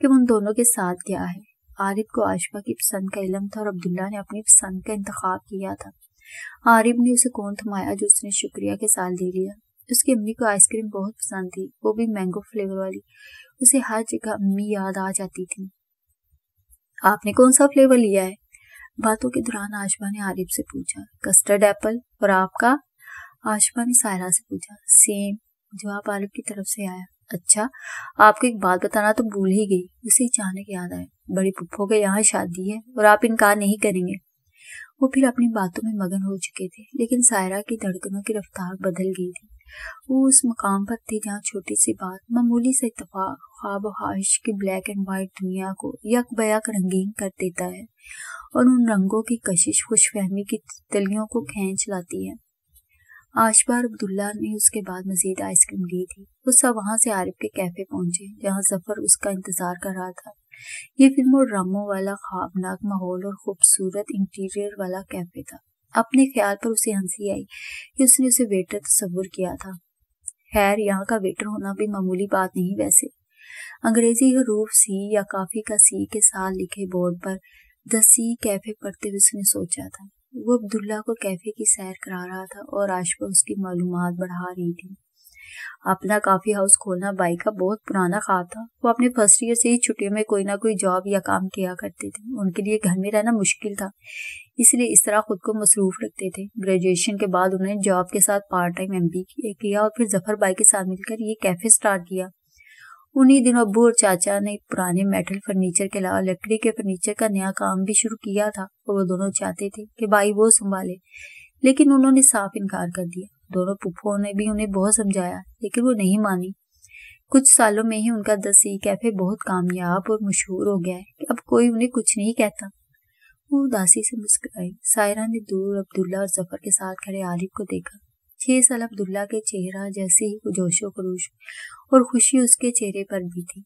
کہ وہ ان دونوں کے ساتھ کیا ہے۔ عارف کو عاشبہ کی پسند کا علم تھا اور عبداللہ نے اپنی پسند کا انتخاب کیا تھا۔ عارف نے اسے کون تھمایا جو اس نے شکریہ کے ساتھ لے لیا۔ اس کی امی کو آئس کریم بہت پسند تھی، وہ بھی مینگو فلیور والی۔ اسے ہر جگہ امی یاد آ جاتی تھی۔ آپ نے کون سا فلیور لیا ہے؟ باتوں کے دوران عاشبہ نے عارف سے پوچھا۔ Custard apple. اور آپ کا؟ عاشبہ نے سائرہ سے پوچھا۔ سیم، جواب عارف کی طرف سے آیا۔ اچھا، آپ کو ایک بات بتانا تو بھول ہی گئی، اسے اچانک یاد آیا، بڑی پھپھو کے یہاں شادی ہے اور آپ انکار نہیں کریں گے۔ وہ پھر اپنی باتوں میں مگن ہو چکے تھے، لیکن سائرہ کی دھڑکنوں کی رفتار بدل گئی تھی۔ وہ اس مقام پر تھی جہاں چھوٹی سی بات، معمولی سے اتفاق، خواب و خواہش کی بلیک اینڈ وائٹ دنیا کو یک بیک رنگین کر دیتا ہے اور ان رنگوں کی کشش خوش فہمی کی تلیوں کو کھینچ لاتی ہے۔ آشبار عبداللہ نے اس کے بعد مزید آئس کریم لی تھی۔ وہ سب وہاں سے عارف کے کیفے پہنچے جہاں ظفر اس کا انتظار کر رہا تھا۔ یہ فلموں اور ڈراموں والا خوابناک ماحول اور خوبصورت انٹیریئر والا کیفے تھا۔ اپنے خیال پر اسے ہنسی آئی کہ اس نے اسے ویٹر تصور کیا تھا۔ خیر، یہاں کا ویٹر ہونا بھی معمولی بات نہیں ویسے۔ انگریزی حروف سی یا کافی کا سی کے ساتھ لکھے بورڈ پر دی سی کیفے پڑھتے ہوئے اس نے سوچا تھا۔ وہ عبداللہ کو کیفے کی سیر کرا رہا تھا اور عاشقہ اس کی معلومات بڑھا رہی تھی۔ اپنا کافی ہاؤس کھولنا بائی کا بہت پرانا خواب تھا۔ وہ اپنے فرسٹ ایئر سے ہی چھٹیوں میں کوئی نہ کوئی جاب یا کام کیا کرتے تھے۔ ان کے لیے گھر میں رہنا مشکل تھا، اس لیے اس طرح خود کو مصروف رکھتے تھے۔ گریجویشن کے بعد انہوں نے جاب کے ساتھ پارٹ ٹائم MBA کیا اور پھر ظفر بھائی کے ساتھ مل کر یہ کیفے سٹارٹ کیا۔ انہی دنوں ابو اور چاچا نے پرانے میٹل فرنیچر کے علاوہ لکڑی کے فرنیچر کا نیا کام بھی شروع کیا تھا اور وہ دونوں چاہتے تھے کہ بھائی وہ سنبھالے، لیکن انہوں نے صاف انکار کر دیا۔ دونوں پھپھوؤں نے بھی انہیں بہت سمجھایا لیکن وہ نہیں مانی۔ کچھ سالوں میں ہی ان کا دی سی کیفے بہت کامیاب اور مشہور ہو گیا ہے کہ اب کوئی انہیں کچھ نہیں کہتا۔ وہ اداسی سے مسکرائی۔ سائرہ نے دور عبداللہ اور ظفر کے ساتھ کھڑے عارف کو دیکھا۔ 6 سال عبداللہ کے چہرہ جیسے ہی وہ جوش و خروش اور خوشی اس کے چہرے پر بھی تھی۔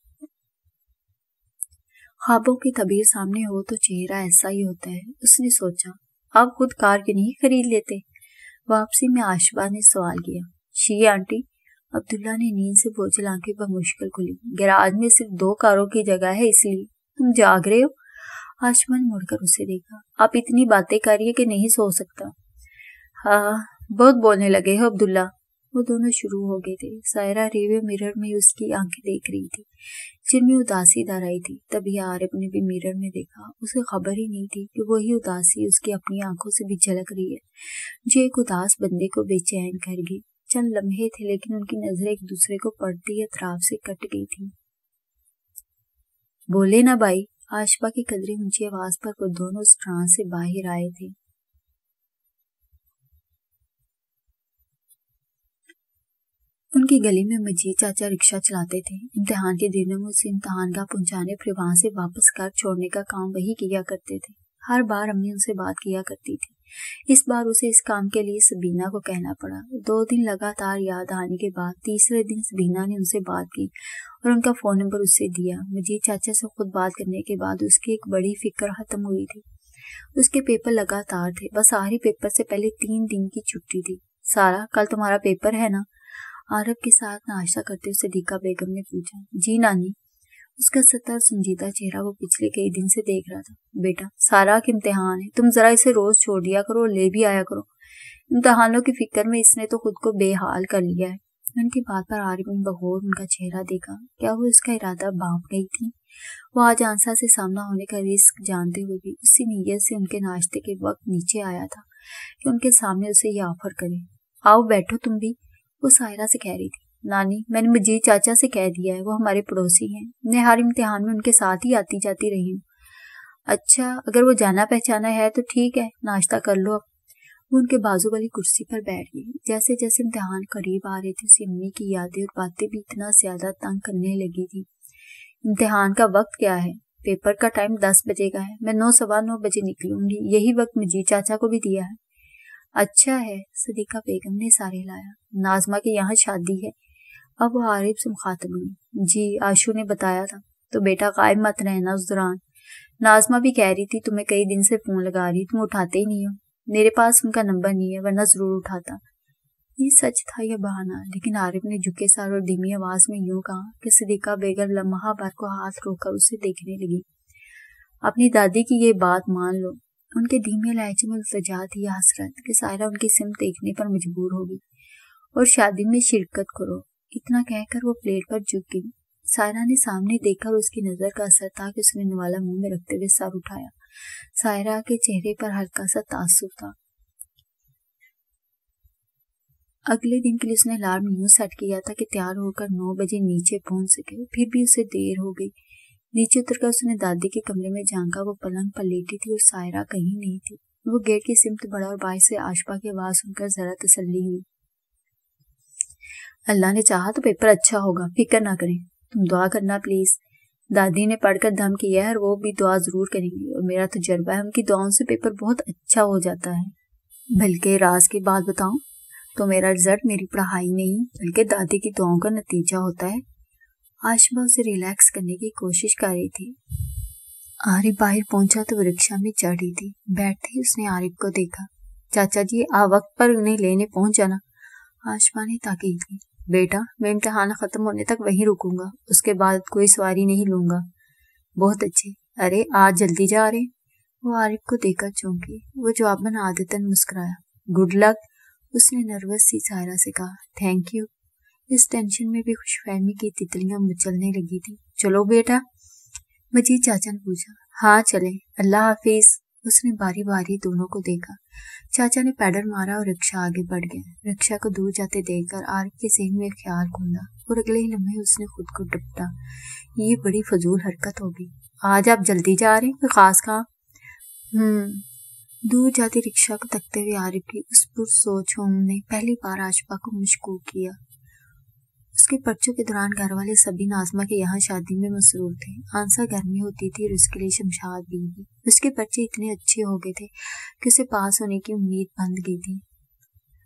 خوابوں کی تعبیر سامنے ہو تو چہرہ ایسا ہی ہوتا ہے، اس نے سوچا۔ آپ خود کار کیوں نہیں خرید لیتے؟ واپسی میں عاشبہ نے سوال کیا۔ شی آنٹی، عبداللہ نے نیند سے بوجھل آنکھیں بمشکل کھلی۔ گیراج میں صرف 2 کاروں کی جگہ ہے، اس لیے تم جاگ رہے ہو؟ عاشبہ نے مڑ کر اسے دیکھا۔ آپ اتنی باتیں کریے کہ نہیں سو سکتا۔ ہاں، بہت بولنے لگے ہو عبداللہ۔ وہ دونوں شروع ہو گئے تھے۔ سائرہ ریویو مرر میں اس کی آنکھیں دیکھ رہی تھی جن میں اداسی دار آئی تھی۔ تبھی عارف نے بھی مرر میں دیکھا۔ اسے خبر ہی نہیں تھی کہ وہی اداسی اس کی اپنی آنکھوں سے بھی جھلک رہی ہے جو ایک اداس بندے کو بے چین کر گئی۔ چند لمحے تھے لیکن ان کی نظریں ایک دوسرے کو پڑھتی اطراف سے کٹ گئی تھی۔ بولے نا بھائی، عاشبہ کی قدرے اونچی آواز پر وہ دونوں اس ٹرانس سے باہر آئے تھے۔ ان کی گلی میں مجید چاچا رکشہ چلاتے تھے۔ امتحان کے دنوں میں اسے امتحان گاہ پہنچانے پھر وہاں سے واپس گھر چھوڑنے کا کام وہی کیا کرتے تھے۔ ہر بار امی ان سے بات کیا کرتی تھی۔ اس بار اسے اس کام کے لیے سبینہ کو کہنا پڑا۔ 2 دن لگاتار یاد آنے کے بعد تیسرے دن سبینہ نے ان سے بات کی اور ان کا فون نمبر اسے دیا۔ مجید چاچا سے خود بات کرنے کے بعد اس کی ایک بڑی فکر ختم ہوئی تھی۔ اس کے پیپر لگاتار تھے، بس آخری پیپر سے پہلے 3 دن کی چھٹی تھی۔ سارا، کل تمہارا پیپر ہے نا؟ عارف کے ساتھ ناشتہ کرتے ہوئے صدیقہ بیگم نے پوچھا۔ جی نانی۔ اس کا ستر سنجیدہ چہرہ وہ پچھلے کئی دن سے دیکھ رہا تھا۔ بیٹا، سارا کے امتحان ہے، تم ذرا اسے روز چھوڑ دیا کرو اور لے بھی آیا کرو۔ امتحانوں کی فکر میں اس نے تو خود کو بے حال کر لیا ہے۔ ان کی بات پر عارف نے بغور ان کا چہرہ دیکھا۔ کیا وہ اس کا ارادہ بانپ گئی تھی؟ وہ آج آنسا سے سامنا ہونے کا رسک جانتے ہوئے بھی اسی نیت سے ان کے ناشتے کے وقت نیچے آیا تھا کہ ان کے سامنے اسے یہ آفر کرے۔ آؤ بیٹھو تم بھی، وہ سائرہ سے کہہ رہی تھی۔ نانی، میں نے مجید چاچا سے کہہ دیا ہے، وہ ہمارے پڑوسی ہیں، میں ہر امتحان میں ان کے ساتھ ہی آتی جاتی رہی ہوں۔ اچھا، اگر وہ جانا پہچانا ہے تو ٹھیک ہے، ناشتہ کر لو اب۔ وہ ان کے بازو والی کرسی پر بیٹھ گئی۔ جیسے جیسے امتحان قریب آ رہے تھے اسے امی کی یادیں اور باتیں بھی اتنا زیادہ تنگ کرنے لگی تھی۔ امتحان کا وقت کیا ہے؟ پیپر کا ٹائم 10 بجے کا ہے، میں 9 سوا 9 بجے نکلوں گی، یہی وقت مجید چاچا کو بھی دیا ہے۔ اچھا ہے، صدیقہ بیگم نے سارے لایا۔ ناظمہ کے یہاں شادی ہے۔ اب وہ عارف سے مخاطب ہوئی۔ جی، آشو نے بتایا تھا، تو بیٹا غائب مت رہنا اس دوران۔ ناظمہ بھی کہہ رہی تھی تمہیں کئی دن سے فون لگا رہی، تم اٹھاتے ہی نہیں ہو۔ میرے پاس ان کا نمبر نہیں ہے، ورنہ ضرور اٹھاتا۔ یہ سچ تھا یا بہانہ؟ لیکن عارف نے جھکے سر اور دھیمی آواز میں یوں کہا کہ صدیقہ بیگم لمحہ بھر کو ہاتھ روک کر اسے دیکھنے لگی۔ اپنی دادی کی یہ بات مان لو۔ ان کے دھیمے لہجے میں التجا تھی یا حسرت کہ سائرہ ان کی سمت دیکھنے پر مجبور ہوگی، اور شادی میں شرکت کرو۔ اتنا کہہ کر وہ پلیٹ پر جھک گئی۔ سائرہ نے سامنے دیکھ کر اس کی نظر کا اثر تھا کہ اس نے نوالا منہ میں رکھتے ہوئے سر اٹھایا۔ سائرہ کے چہرے پر ہلکا سا تعصب تھا۔ اگلے دن کے لیے اس نے الارم یوں سیٹ کیا تھا کہ تیار ہو کر 9 بجے نیچے پہنچ سکے، پھر بھی اسے دیر ہو گئی۔ نیچے اتر کر اس نے دادی کے کمرے میں جھانکا، وہ پلنگ پر لیٹی تھی اور سائرہ کہیں نہیں تھی۔ وہ گیٹ کی سمت بڑھا اور باہر سے عاشبہ کی آواز سن کر ذرا تسلی ہوئی۔ اللہ نے चाहा तो पेपर अच्छा होगा, फिक्र ना करें, तुम दुआ करना प्लीज। दादी ने पढ़कर दम किया है और वो भी दुआ जरूर करेंगी और मेरा तजुर्बा है उनकी दुआओं से पेपर बहुत अच्छा हो जाता है। बल्कि राज की बात बताऊं तो मेरा रिजल्ट मेरी पढ़ाई नहीं बल्कि दादी की दुआओं का नतीजा होता है। आशबा उसे रिलैक्स करने की कोशिश कर रही थी। आरिफ बाहर पहुंचा तो वो रिक्शा में चढ़ रही थी। बैठते ही उसने आरिफ को देखा। चाचा जी आ वक्त पर उन्हें लेने पहुंच जाना। आशबा ने ताकीद की। बेटा मैं इम्तिहान खत्म होने तक वहीं रुकूंगा, उसके बाद कोई सवारी नहीं लूंगा। बहुत अच्छे, अरे आज जल्दी जा रहे? वो आरिफ को देखकर चौंकी। वो जवाबन आदतन मुस्कुराया। गुड लक, उसने नर्वस सी सायरा से कहा। Thank you. इस टेंशन में भी खुशफहमी की तितलियां मचलने लगी थी। चलो बेटा, मजीद चाचा ने पूछा। हाँ चले, अल्लाह हाफिज। उसने बारी बारी दोनों को देखा। चाचा ने पैडल मारा और रिक्शा आगे बढ़ गया। रिक्शा को दूर जाते देखकर आरिफ के ज़हन में ख्याल घूमा और अगले ही लम्हे उसने खुद को डपटा। ये बड़ी फजूल हरकत होगी। आज आप जल्दी जा रहे हैं, कोई खास काम? दूर जाती रिक्शा को तकते हुए आरिफ की उस पुरसोच होम ने पहली बार आशबा को मशकूक किया। उसके पर्चों के दौरान घर वाले सभी नाजमा के यहाँ शादी में मसरूफ थे। आंसा घर में होती थी और उसके लिए शमशाद बीवी। उसके पर्चे इतने अच्छे हो गए थे कि उसे पास होने की उम्मीद बंद गई थी।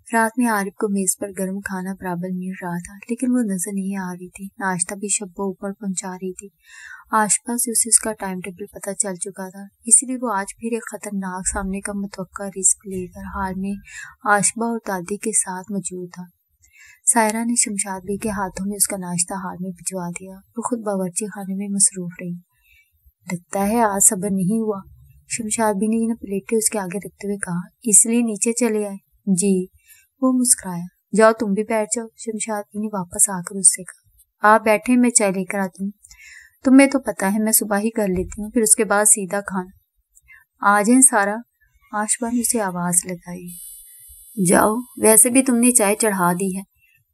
रात में आरिफ को मेज पर गर्म खाना बराबर मिल रहा था, लेकिन वो नजर नहीं आ रही थी। नाश्ता भी शब्बो ऊपर पहुंचा रही थी। आशबा से उसे उसका टाइम टेबल पता चल चुका था, इसलिए वो आज फिर एक खतरनाक सामने का मुतवक्का रिस्क लेकर हाल में आशबा और दादी के साथ मौजूद था। सायरा ने शमशाद बी के हाथों में उसका नाश्ता हाल में भिजवा दिया। वो खुद बावर्ची खाने में मसरूफ रही। लगता है आज सब्र नहीं हुआ, शमशाद बी ने प्लेटें उसके आगे रखते हुए कहा। इसलिए नीचे चले आए? जी। वो मुस्कुराया। जाओ तुम भी बैठ जाओ, शमशाद बी ने वापस आकर उससे कहा। आप बैठे, मैं चाय लेकर आती हूँ। तुम्हें तो पता है मैं सुबह ही कर लेती हूँ, फिर उसके बाद सीधा खाना। आ जाए सारा, आशबा ने उसे आवाज लगाई। जाओ, वैसे भी तुमने चाय चढ़ा दी है।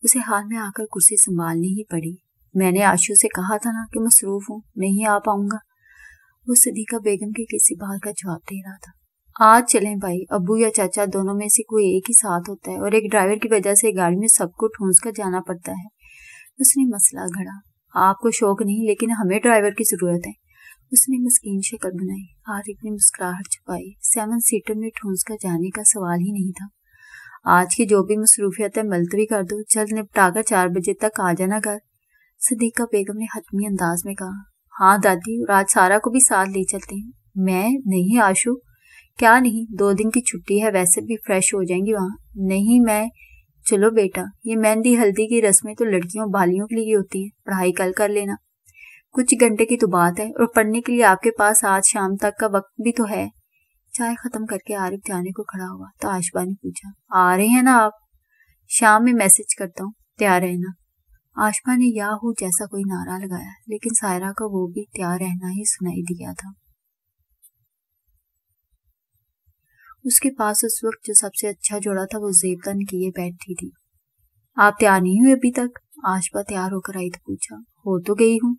उसे हाल में आकर कुर्सी संभालनी ही पड़ी। मैंने आशू से कहा था ना कि मसरूफ हूँ, नहीं आ पाऊंगा। वो सदीका बेगम के किसी बात का जवाब दे रहा था। आज चलें भाई, अब्बू या चाचा दोनों में से कोई एक ही साथ होता है और एक ड्राइवर की वजह से गाड़ी में सबको ठूंस कर जाना पड़ता है। उसने मसला घड़ा। आपको शौक नहीं, लेकिन हमें ड्राइवर की जरूरत है। उसने मस्कीन शक्ल बनाई। आरिफ ने मुस्कुराहट छुपाई। 7 सीटर में ठूंस कर जाने का सवाल ही नहीं था। आज की जो भी मसरूफियत है मुलतवी कर दो, जल्द निपटाकर 4 बजे तक आ जाना घर। सदीका बेगम ने हतमी अंदाज में कहा। हाँ दादी, और आज सारा को भी साथ ले चलते हैं। मैं नहीं आशू। क्या नहीं, 2 दिन की छुट्टी है, वैसे भी फ्रेश हो जाएंगी वहाँ। नहीं मैं। चलो बेटा, ये मेहंदी हल्दी की रस्में तो लड़कियों बालियों के लिए होती हैं, पढ़ाई कल कर लेना। कुछ घंटे की तो बात है, और पढ़ने के लिए आपके पास आज शाम तक का वक्त भी तो है। चाय खत्म करके आरिफ जाने को खड़ा हुआ तो आशबा ने पूछा। आ रहे हैं ना आप? शाम में मैसेज करता हूँ, तैयार रहना। आशबा ने याहू जैसा कोई नारा लगाया, लेकिन सायरा का वो भी तैयार रहना ही सुनाई दिया था। उसके पास उस वक्त जो सबसे अच्छा जोड़ा था वो जेबतन किए बैठी थी। आप तैयार नहीं हुए अभी तक? आशबा तैयार होकर आई तो पूछा। हो तो गई हूँ।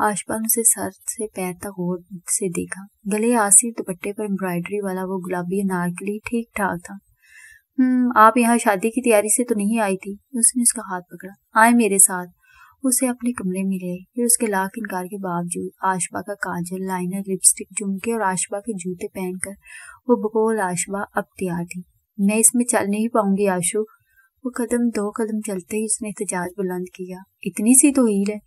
आशबा ने उसे सर से पैर तक गौर से देखा। गले आसी दुपट्टे पर एम्ब्रॉयडरी वाला वो गुलाबी अनारकली ठीक ठाक था। आप यहाँ शादी की तैयारी से तो नहीं आई थी? उसने उसका हाथ पकड़ा। आए मेरे साथ। उसे अपने कमरे में ले आई। फिर उसके लाख इनकार के बावजूद आशबा का काजल, लाइनर, लिपस्टिक, झुमके और आशबा के जूते पहनकर वो बकौल आशबा अब तैयार थी। मैं इसमें चल नहीं पाऊंगी आशू। वो 2 कदम चलते ही उसने एहतजाज बुलंद किया। इतनी सी तो हील है,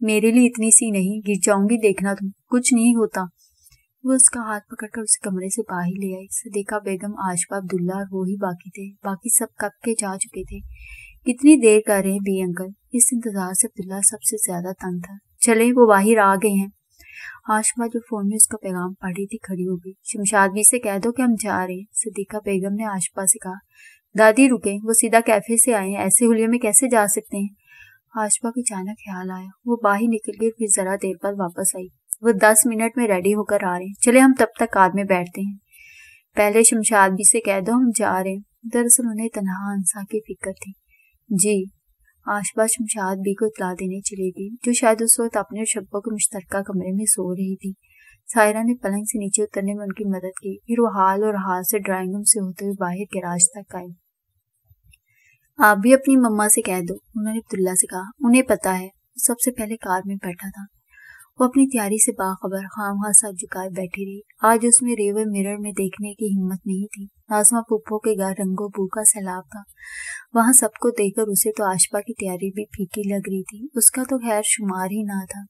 मेरे लिए इतनी सी नहीं, गिर जाऊंगी, देखना तुम, कुछ नहीं होता। वो उसका हाथ पकड़कर उसे कमरे से बाहर ले आई। सदीका बेगम, आशबा, अब्दुल्ला और वो ही बाकी थे। बाकी सब कब के जा चुके थे। कितनी देर कर रहे हैं बी अंकल? इस इंतजार से अब्दुल्ला सबसे ज्यादा तंग था। चले, वो बाहर आ गए हैं। आशबा जो फोन में उसका पैगाम पढ़ रही थी खड़ी हो गई। शमशाद बी से कह दो कि हम जा रहे हैं। सदीका बेगम ने आशबा से कहा। दादी रुके, वो सीधा कैफे से आए हैं, ऐसे हुलिये में कैसे जा सकते हैं? आशबा को अचानक ख्याल आया। वो बाहर निकल गई, फिर जरा देर बाद वापस आई। वो 10 मिनट में रेडी होकर आ रहे हैं, चले हम तब तक कार में बैठते हैं। पहले शमशाद बी से कह दो हम जा रहे हैं। दरअसल उन्हें तन्हा अंसा की फिक्र थी। जी। आशबा शमशाद बी को इतला देने चली गई, जो शायद उस वक्त अपने और शब्बो के मुश्तरका कमरे में सो रही थी। सायरा ने पलंग से नीचे उतरने में उनकी मदद की। फिर वो हाल और हाल से ड्राइंग रूम से होते हुए बाहर गैराज तक आए। آپ بھی اپنی مما سے کہہ دو، انہوں نے عبداللہ سے کہا۔ انہیں پتا ہے، سب سے پہلے کار میں بیٹھا تھا۔ وہ اپنی تیاری سے باخبر خواہ سر جھکائے بیٹھی رہی۔ آج اس میں ریور مرر میں دیکھنے کی ہمت نہیں تھی۔ ناظمہ پھپھو کے گھر رنگوں بو کا سیلاب تھا۔ وہاں سب کو دیکھ کر اسے تو آشپا کی تیاری بھی پھیکی لگ رہی تھی، اس کا تو خیر شمار ہی نہ تھا۔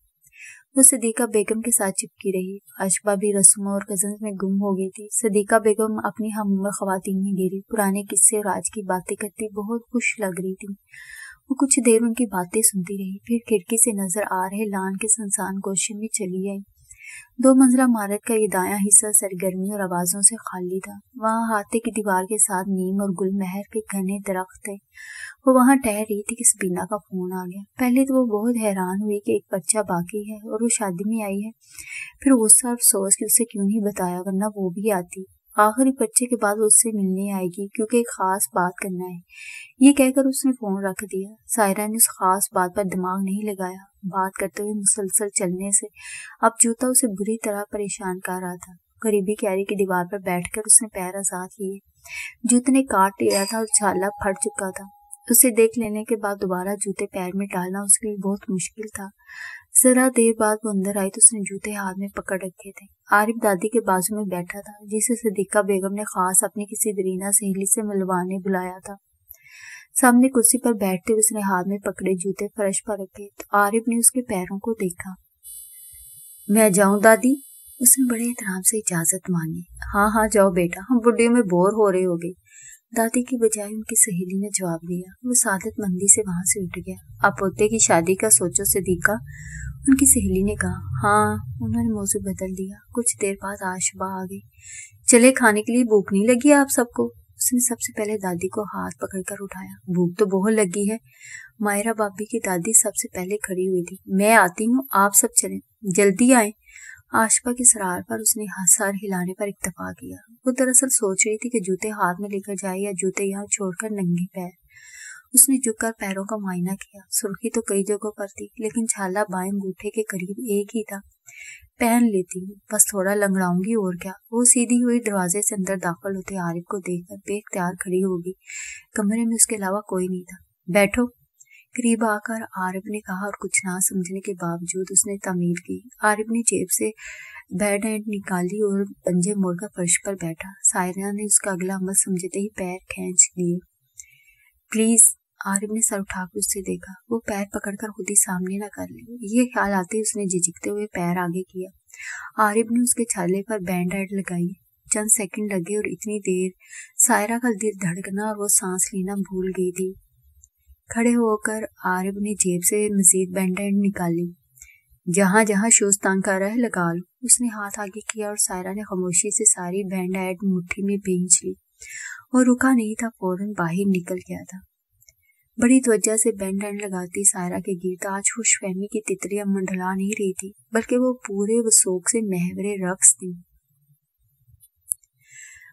وہ صدیقہ بیگم کے ساتھ چپکی رہی۔ آشپا بھی رسموں اور کزنز میں گم ہو گئی تھی۔ صدیقہ بیگم اپنی ہم عمر خواتین میں گھری پرانے قصے اور آج کی باتیں کرتی بہت خوش لگ رہی تھی۔ وہ کچھ دیر ان کی باتیں سنتی رہی، پھر کھڑکی سے نظر آ رہے لان کے سنسان گوشے میں چلی آئی۔ 2 منزلہ عمارت کا یہ دایاں حصہ سرگرمی اور آوازوں سے خالی تھا۔ وہاں احاطے کی دیوار کے ساتھ نیم اور گل مہر کے گھنے درخت تھے۔ وہ وہاں ٹہل رہی تھی کہ سبینہ کا فون آ گیا۔ پہلے تو وہ بہت حیران ہوئی کہ ایک بچہ باقی ہے اور وہ شادی میں آئی ہے، پھر غصہ اور افسوس کہ اسے کیوں نہیں بتایا ورنہ وہ بھی آتی۔ آخری بچے کے بعد وہ اس سے ملنے آئے گی کیونکہ ایک خاص بات کرنا ہے، یہ کہہ کر اس نے فون رکھ دیا۔ سائرہ نے اس خاص بات پر دماغ نہیں لگایا۔ بات کرتے ہوئے مسلسل چلنے سے اب جوتا اسے بری طرح پریشان کر رہا تھا۔ قریبی کیری کی دیوار پر بیٹھ کر اس نے پیر آزاد کیے۔ جوتے نے کاٹ لیا تھا اور چھالا پھٹ چکا تھا۔ اسے دیکھ لینے کے بعد دوبارہ جوتے پیر میں ڈالنا اس کے لیے بہت مشکل تھا۔ ذرا دیر بعد وہ اندر آئی تو اس نے جوتے ہاتھ میں پکڑ رکھے تھے۔ عارف دادی کے بازو میں بیٹھا تھا، جسے صدیقہ بیگم نے خاص اپنی کسی درینہ سہیلی سے ملوانے بلایا تھا۔ سامنے کرسی پر بیٹھتے اس نے ہاتھ میں پکڑے جوتے فرش پر رکھے تو عارف نے اس کے پیروں کو دیکھا۔ میں جاؤں دادی؟ اس نے بڑے احترام سے اجازت مانگی۔ ہاں جاؤ بیٹا، ہم بڈھیوں میں بور ہو رہے ہوگے، دادی کی بجائے ان کی سہیلی نے جواب دیا۔ وہ سعادت مندی سے وہاں سے اٹھ گیا۔ آپ پوتے کی شادی کا سوچو صدیقہ، ان کی سہیلی نے کہا۔ ہاں، انہوں نے موضوع بدل دیا۔ کچھ دیر بعد آشبا آ گئی۔ چلے کھانے کے لیے، بھوک نہیں لگی آپ سب کو؟ اس نے سب سے پہلے دادی کو ہاتھ پکڑ کر اٹھایا۔ بھوک تو بہت لگی ہے۔ مائرہ بابی کی دادی سب سے پہلے کھڑی ہوئی تھی۔ میں آتی ہوں، آپ سب چلیں، جلدی آئیں۔ آشپا کی سرار پر اس نے سر ہلانے پر اکتفا کیا۔ وہ دراصل سوچ رہی تھی کہ جوتے ہاتھ میں لے کر جائے یا جوتے یہاں چھوڑ کر ننگے پیر۔ اس نے جھک کر پیروں کا معائنہ کیا۔ سرخی تو کئی جگہوں پر تھی، لیکن چھالا بائیں انگوٹھے کے قریب ایک ہی تھا۔ پہن لیتی ہوں، بس تھوڑا لنگڑاؤں گی اور کیا۔ وہ سیدھی ہوئی دروازے سے اندر داخل ہوتے عارف کو دیکھ کر بے اختیار کھڑی ہوگی۔ کمرے میں اس کے علاوہ کوئی نہیں تھا۔ بیٹھو، قریب آ کر عارف نے کہا اور کچھ نہ سمجھنے کے باوجود اس نے تعمیر کی۔ عارف نے جیب سے بیڈ اینڈ نکالی اور پنجے موڑ کر فرش پر بیٹھا۔ سائرہ نے اس کا اگلا عمل سمجھتے ہی پیر کھینچ لیے۔ پلیز، عارف نے سر اٹھا کر اس سے دیکھا۔ وہ پیر پکڑ کر خود ہی سامنے نہ کر لے۔ یہ خیال آتے ہی اس نے جھجکتے ہوئے پیر آگے کیا۔ عارف نے اس کے چھالے پر بینڈ ایڈ لگائی۔ چند سیکنڈ لگے اور اتنی دیر سائرہ کا دل دھڑکنا اور وہ سانس لینا بھول گئی تھی۔ کھڑے ہو کر عارف نے جیب سے مزید بینڈ ایڈ نکالی۔ جہاں جہاں شوز تنگ کر رہا ہے لگا لو۔ اس نے ہاتھ آگے کیا اور سائرہ نے خاموشی سے ساری بینڈ ایڈ مٹھی میں بھینچ لی۔ وہ رکا نہیں تھا، فوراً باہر نکل گیا تھا۔ بڑی توجہ سے بینڈ اینڈ لگاتی سائرہ کے گرد آج خوش فہمی کی تتریاں منڈلا نہیں رہی تھی، بلکہ وہ پورے وثوق سے محور رقص تھی۔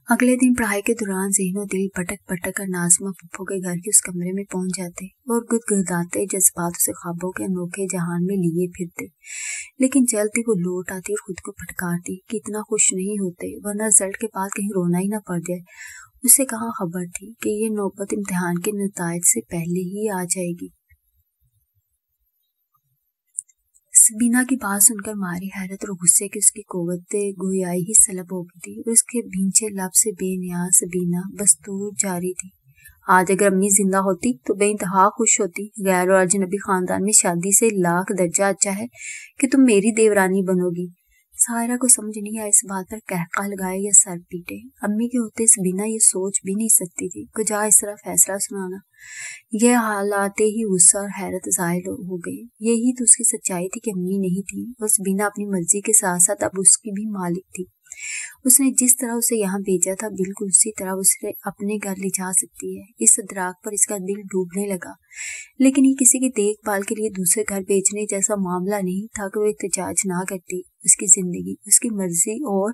اگلے دن پڑھائی کے دوران ذہن و دل بھٹک بھٹک کر ناظمہ پھپھو کے گھر کے اس کمرے میں پہنچ جاتے اور گدگداتے جذبات اسے خوابوں کے انوکھے جہان میں لیے پھرتے، لیکن جلد ہی وہ لوٹ آتی اور خود کو پھٹکارتی کہ اتنا خوش نہیں ہوتے ورنہ رزلٹ کے بعد کہیں رونا ہی نہ پڑ جائے۔ اسے کہاں خبر تھی کہ یہ نوبت امتحان کے نتائج سے پہلے ہی آ جائے گی۔ سبینہ کی بات سن کر ماری حیرت اور غصے کی اس کی قوت گویائی ہی سلب ہو گئی تھی اور اس کے بھینچے لب سے بے نیاز سبینہ بستور جاری تھی۔ آج اگر امی زندہ ہوتی تو بے انتہا خوش ہوتی۔ غیر اور اجنبی خاندان میں شادی سے لاکھ درجہ اچھا ہے کہ تم میری دیورانی بنو گی۔ سائرہ کو سمجھ نہیں آیا اس بات پر قہقہ لگائے یا سر پیٹے۔ امی کے ہوتے سبینہ یہ سوچ بھی نہیں سکتی تھی کجا اس طرح فیصلہ سنانا۔ یہ حالات ہی غصہ اور حیرت ظاہر ہو گئی۔ یہی تو اس کی سچائی تھی کہ امی نہیں تھی اور سبینہ اپنی مرضی کے ساتھ ساتھ اب اس کی بھی مالک تھی۔ اس نے جس طرح اسے یہاں بھیجا تھا بالکل اسی طرح اسے اپنے گھر لے جا سکتی ہے۔ اس ادراک پر اس کا دل ڈوبنے لگا، لیکن یہ کسی کی دیکھ بھال کے لیے دوسرے گھر بھیجنے جیسا معاملہ نہیں تھا کہ وہ احتجاج نہ کرتی۔ اس کی زندگی، اس کی مرضی اور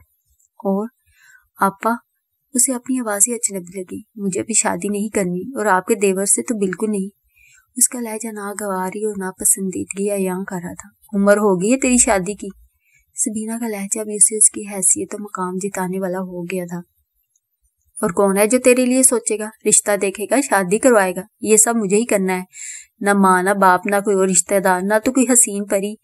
آپا، اسے اپنی آواز ہی اجنبی لگی۔ مجھے بھی شادی نہیں کرنی اور آپ کے دیور سے تو بالکل نہیں۔ اس کا لہجہ ناگواری اور ناپسندیدگی عیاں کر رہا تھا۔ عمر ہو گئی ہے تیری شادی کی؟ سبینہ کا لہجہ بھی اسے اس کی حیثیت و مقام جتانے والا ہو گیا تھا۔ और कौन है जो तेरे लिए सोचेगा, रिश्ता देखेगा, शादी करवाएगा? ये सब मुझे ही करना है। ना माँ ना बाप ना कोई और रिश्तेदार, ना तो कोई हसीन परी,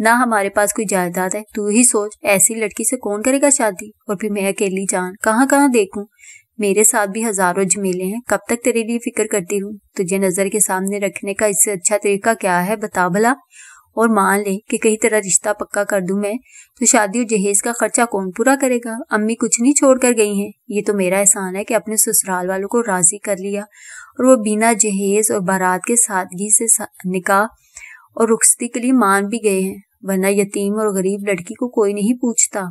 ना हमारे पास कोई जायदाद है। तू ही सोच, ऐसी लड़की से कौन करेगा शादी? और फिर मैं अकेली जान कहाँ कहाँ देखूं? मेरे साथ भी हजारों झमेले हैं, कब तक तेरे लिए फिक्र करती रहूं? तुझे नजर के सामने रखने का इससे अच्छा तरीका क्या है, बता भला। और मान ले कि कहीं तेरा रिश्ता पक्का कर दूं मैं, तो शादी और जहेज का खर्चा कौन पूरा करेगा? अम्मी कुछ नहीं छोड़ कर गई हैं। ये तो मेरा एहसान है कि अपने ससुराल वालों को राजी कर लिया और वो बिना जहेज और बारात के सादगी से निकाह और रुखसती के लिए मान भी गए हैं, वरना यतीम और गरीब लड़की को कोई नहीं पूछता।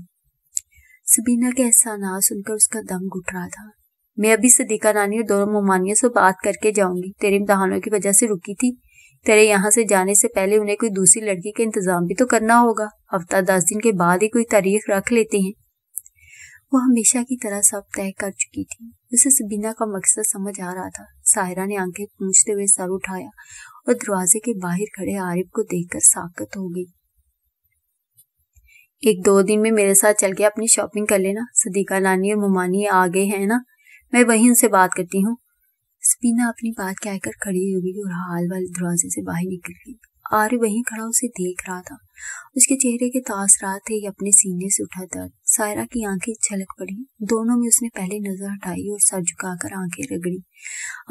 सबीना के एहसानात सुनकर उसका दम घुट रहा था। मैं अभी सदीका नानी और दोनों मुमानियों से बात करके जाऊंगी। तेरे इम्तिहानों की वजह से रुकी थी। तेरे यहाँ से जाने से पहले उन्हें कोई दूसरी लड़की का इंतजाम भी तो करना होगा। हफ्ता 10 दिन के बाद ही कोई तारीख रख लेते हैं। वो हमेशा की तरह सब तय कर चुकी थी। उसे सबीना का मकसद समझ आ रहा था। साहिरा ने आंखें पूंछते हुए सर उठाया और दरवाजे के बाहर खड़े आरिफ को देखकर साकत हो गई। 1-2 दिन में मेरे साथ चल के अपनी शॉपिंग कर लेना। सदीका नानी और मुमानी आ गए हैं ना, मैं वहीं उनसे बात करती हूँ। सबीना अपनी बात कहकर खड़ी हो गई और हाल वाले दरवाजे से बाहर निकल गई। आरिफ वहीं खड़ा उसे देख रहा था। उसके चेहरे के तासरात थे अपने सीने से उठा दर्द। सायरा की आंखें छलक पड़ी। दोनों में उसने पहले नजर हटाई और सर झुकाकर आंखें रगड़ी।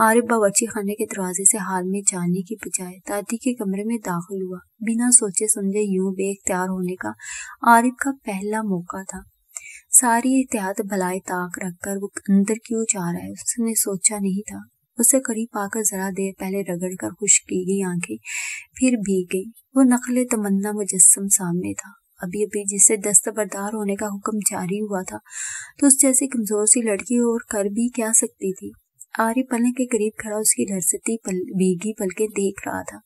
आरिफ बावर्ची खाने के दरवाजे से हाल में जाने की बजाय दादी के कमरे में दाखिल हुआ। बिना सोचे समझे यूं बेख्तियार होने का आरिफ का पहला मौका था। सारी एहतियात भलाई ताक रखकर वो अंदर क्यों जा रहा है उसने सोचा नहीं था। उसे करीब आकर जरा देर पहले रगड़कर खुश्क की गई आंखें फिर भीग गई। वो नखले तमन्ना मुजस्सम सामने था। अभी अभी जिसे दस्तबरदार होने का हुक्म जारी हुआ था, तो उस जैसी कमजोर सी लड़की और कर भी क्या सकती थी। आरिफ पलंग के करीब खड़ा उसकी लरसती भीगी पलकें देख रहा था।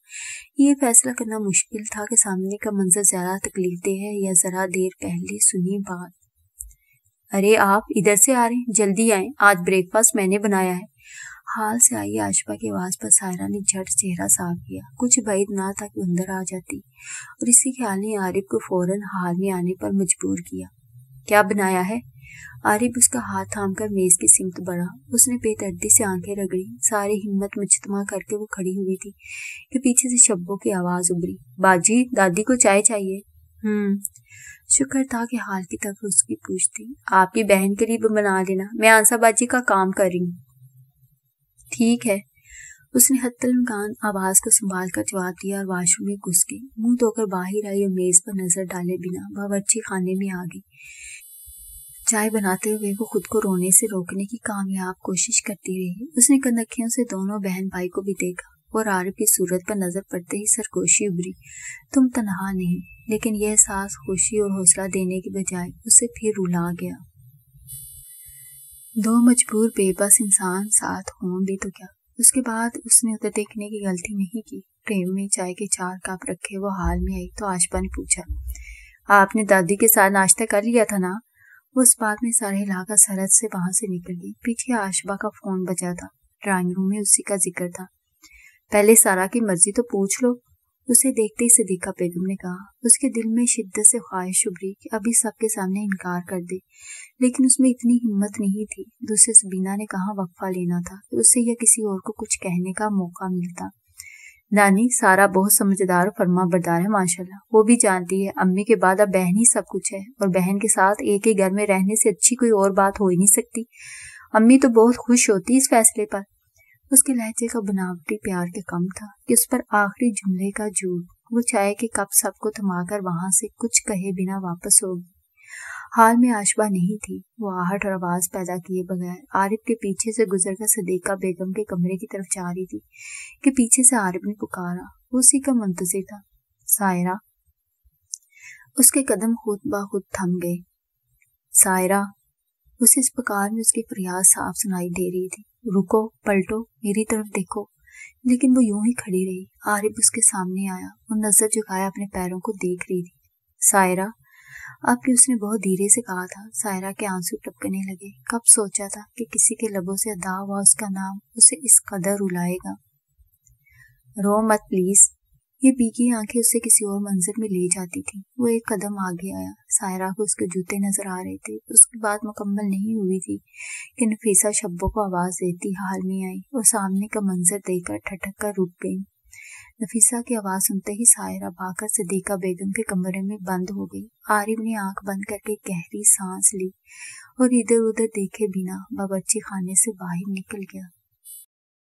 ये फैसला करना मुश्किल था कि सामने का मंजर ज्यादा तकलीफदेह है या जरा देर पहले सुनी बात। अरे आप इधर से आ रहे हैं, जल्दी आए, आज ब्रेकफास्ट मैंने बनाया है। हाल से आई आशबा की आवाज पर सायरा ने झट चेहरा साफ किया। कुछ बैद ना था कि अंदर आ जाती, और इसी ख्याल ने आरिफ को फौरन हाल में आने पर मजबूर किया। क्या बनाया है? आरिफ उसका हाथ थामकर मेज की सिमत बढ़ा। उसने बेदर्दी से आंखें रगड़ी। सारी हिम्मत मुजतमा करके वो खड़ी हुई थी कि पीछे से शब्बों की आवाज उभरी। बाजी, दादी को चाय चाहिए। शुक्र था कि हाल की तरफ उसकी पूछ थी। आपकी बहन के लिए भी बना देना, मैं आंसा बाजी का काम कर रही हूँ। ठीक है, उसने हत्तलमकान आवाज को संभाल कर जवाब दिया और वाशरूम में घुस गई। मुंह धोकर बाहर आई और मेज पर नजर डाले बिना बावर्ची खाने में आ गई। चाय बनाते हुए वो खुद को रोने से रोकने की कामयाब कोशिश करती रही। उसने कनखियों से दोनों बहन भाई को भी देखा और आरिफ की सूरत पर नजर पड़ते ही सरगोशी उभरी। तुम तनहा नहीं, लेकिन यह एहसास खुशी और हौसला देने की बजाय उसे फिर रुला गया। दो मजबूर बेबस इंसान साथ हों भी तो क्या। उसके बाद उसने उधर देखने की गलती नहीं की। ट्रे में चाय के 4 कप रखे वो हाल में आई तो आशबा ने पूछा, आपने दादी के साथ नाश्ता कर लिया था ना? उस बात में सारे इलाका सरहद से वहां से निकल गई। पीछे आशबा का फोन बजा था। ड्राइंग रूम में उसी का जिक्र था। पहले सारा की मर्जी तो पूछ लो, उसे देखते ही सदीका बेगम ने कहा। उसके दिल में शिद्दत से ख्वाहिश उभरी कि अभी सबके सामने इनकार कर दे, लेकिन उसमें इतनी हिम्मत नहीं थी। दूसरे सबीना ने कहा वक्फा लेना था कि उससे या किसी और को कुछ कहने का मौका मिलता। नानी, सारा बहुत समझदार और फर्मा बरदार है माशाल्लाह। वो भी जानती है अम्मी के बाद अब बहन ही सब कुछ है, और बहन के साथ एक ही घर में रहने से अच्छी कोई और बात हो ही नहीं सकती। अम्मी तो बहुत खुश होती इस फैसले पर। उसके लहजे का बनावटी प्यार के कम था कि उस पर आखिरी जुमले का झूठ। वो चाय के कप सबको थमाकर वहां से कुछ कहे बिना वापस हो गई। हाल में आशबा नहीं थी। वो आहट और आवाज पैदा किए बगैर आरिफ के पीछे से गुजरकर सदीका बेगम के कमरे की तरफ जा रही थी कि पीछे से आरिफ ने पुकारा। वो उसी का मुंतज़िर था। सायरा। उसके कदम खुद ब खुद थम गए। सायरा। उसे इस पुकार में उसकी फरियाद साफ सुनाई दे रही थी। रुको, पलटो, मेरी तरफ देखो। लेकिन वो यूं ही खड़ी रही। आरिफ उसके सामने आया और नजर झुकाया अपने पैरों को देख रही थी। सायरा। अब कि उसने बहुत धीरे से कहा था। सायरा के आंसू टपकने लगे। कब सोचा था कि किसी के लबों से अदा हुआ उसका नाम उसे इस कदर रुलाएगा। रो मत प्लीज। ये भीगी आंखें उसे किसी और मंजर में ले जाती थी। वो एक कदम आगे आया। सायरा को उसके जूते नजर आ रहे थे। उसकी बात मुकम्मल नहीं हुई थी कि नफीसा शब्बों को आवाज देती हाल में आई और सामने का मंजर देखकर ठठक कर रुक गई। नफीसा की आवाज सुनते ही सायरा भागकर सिद्दीका बेगम के कमरे में बंद हो गई। आरिफ ने आंख बंद करके गहरी सांस ली और इधर उधर देखे बिना बावर्ची खाने से बाहर निकल गया।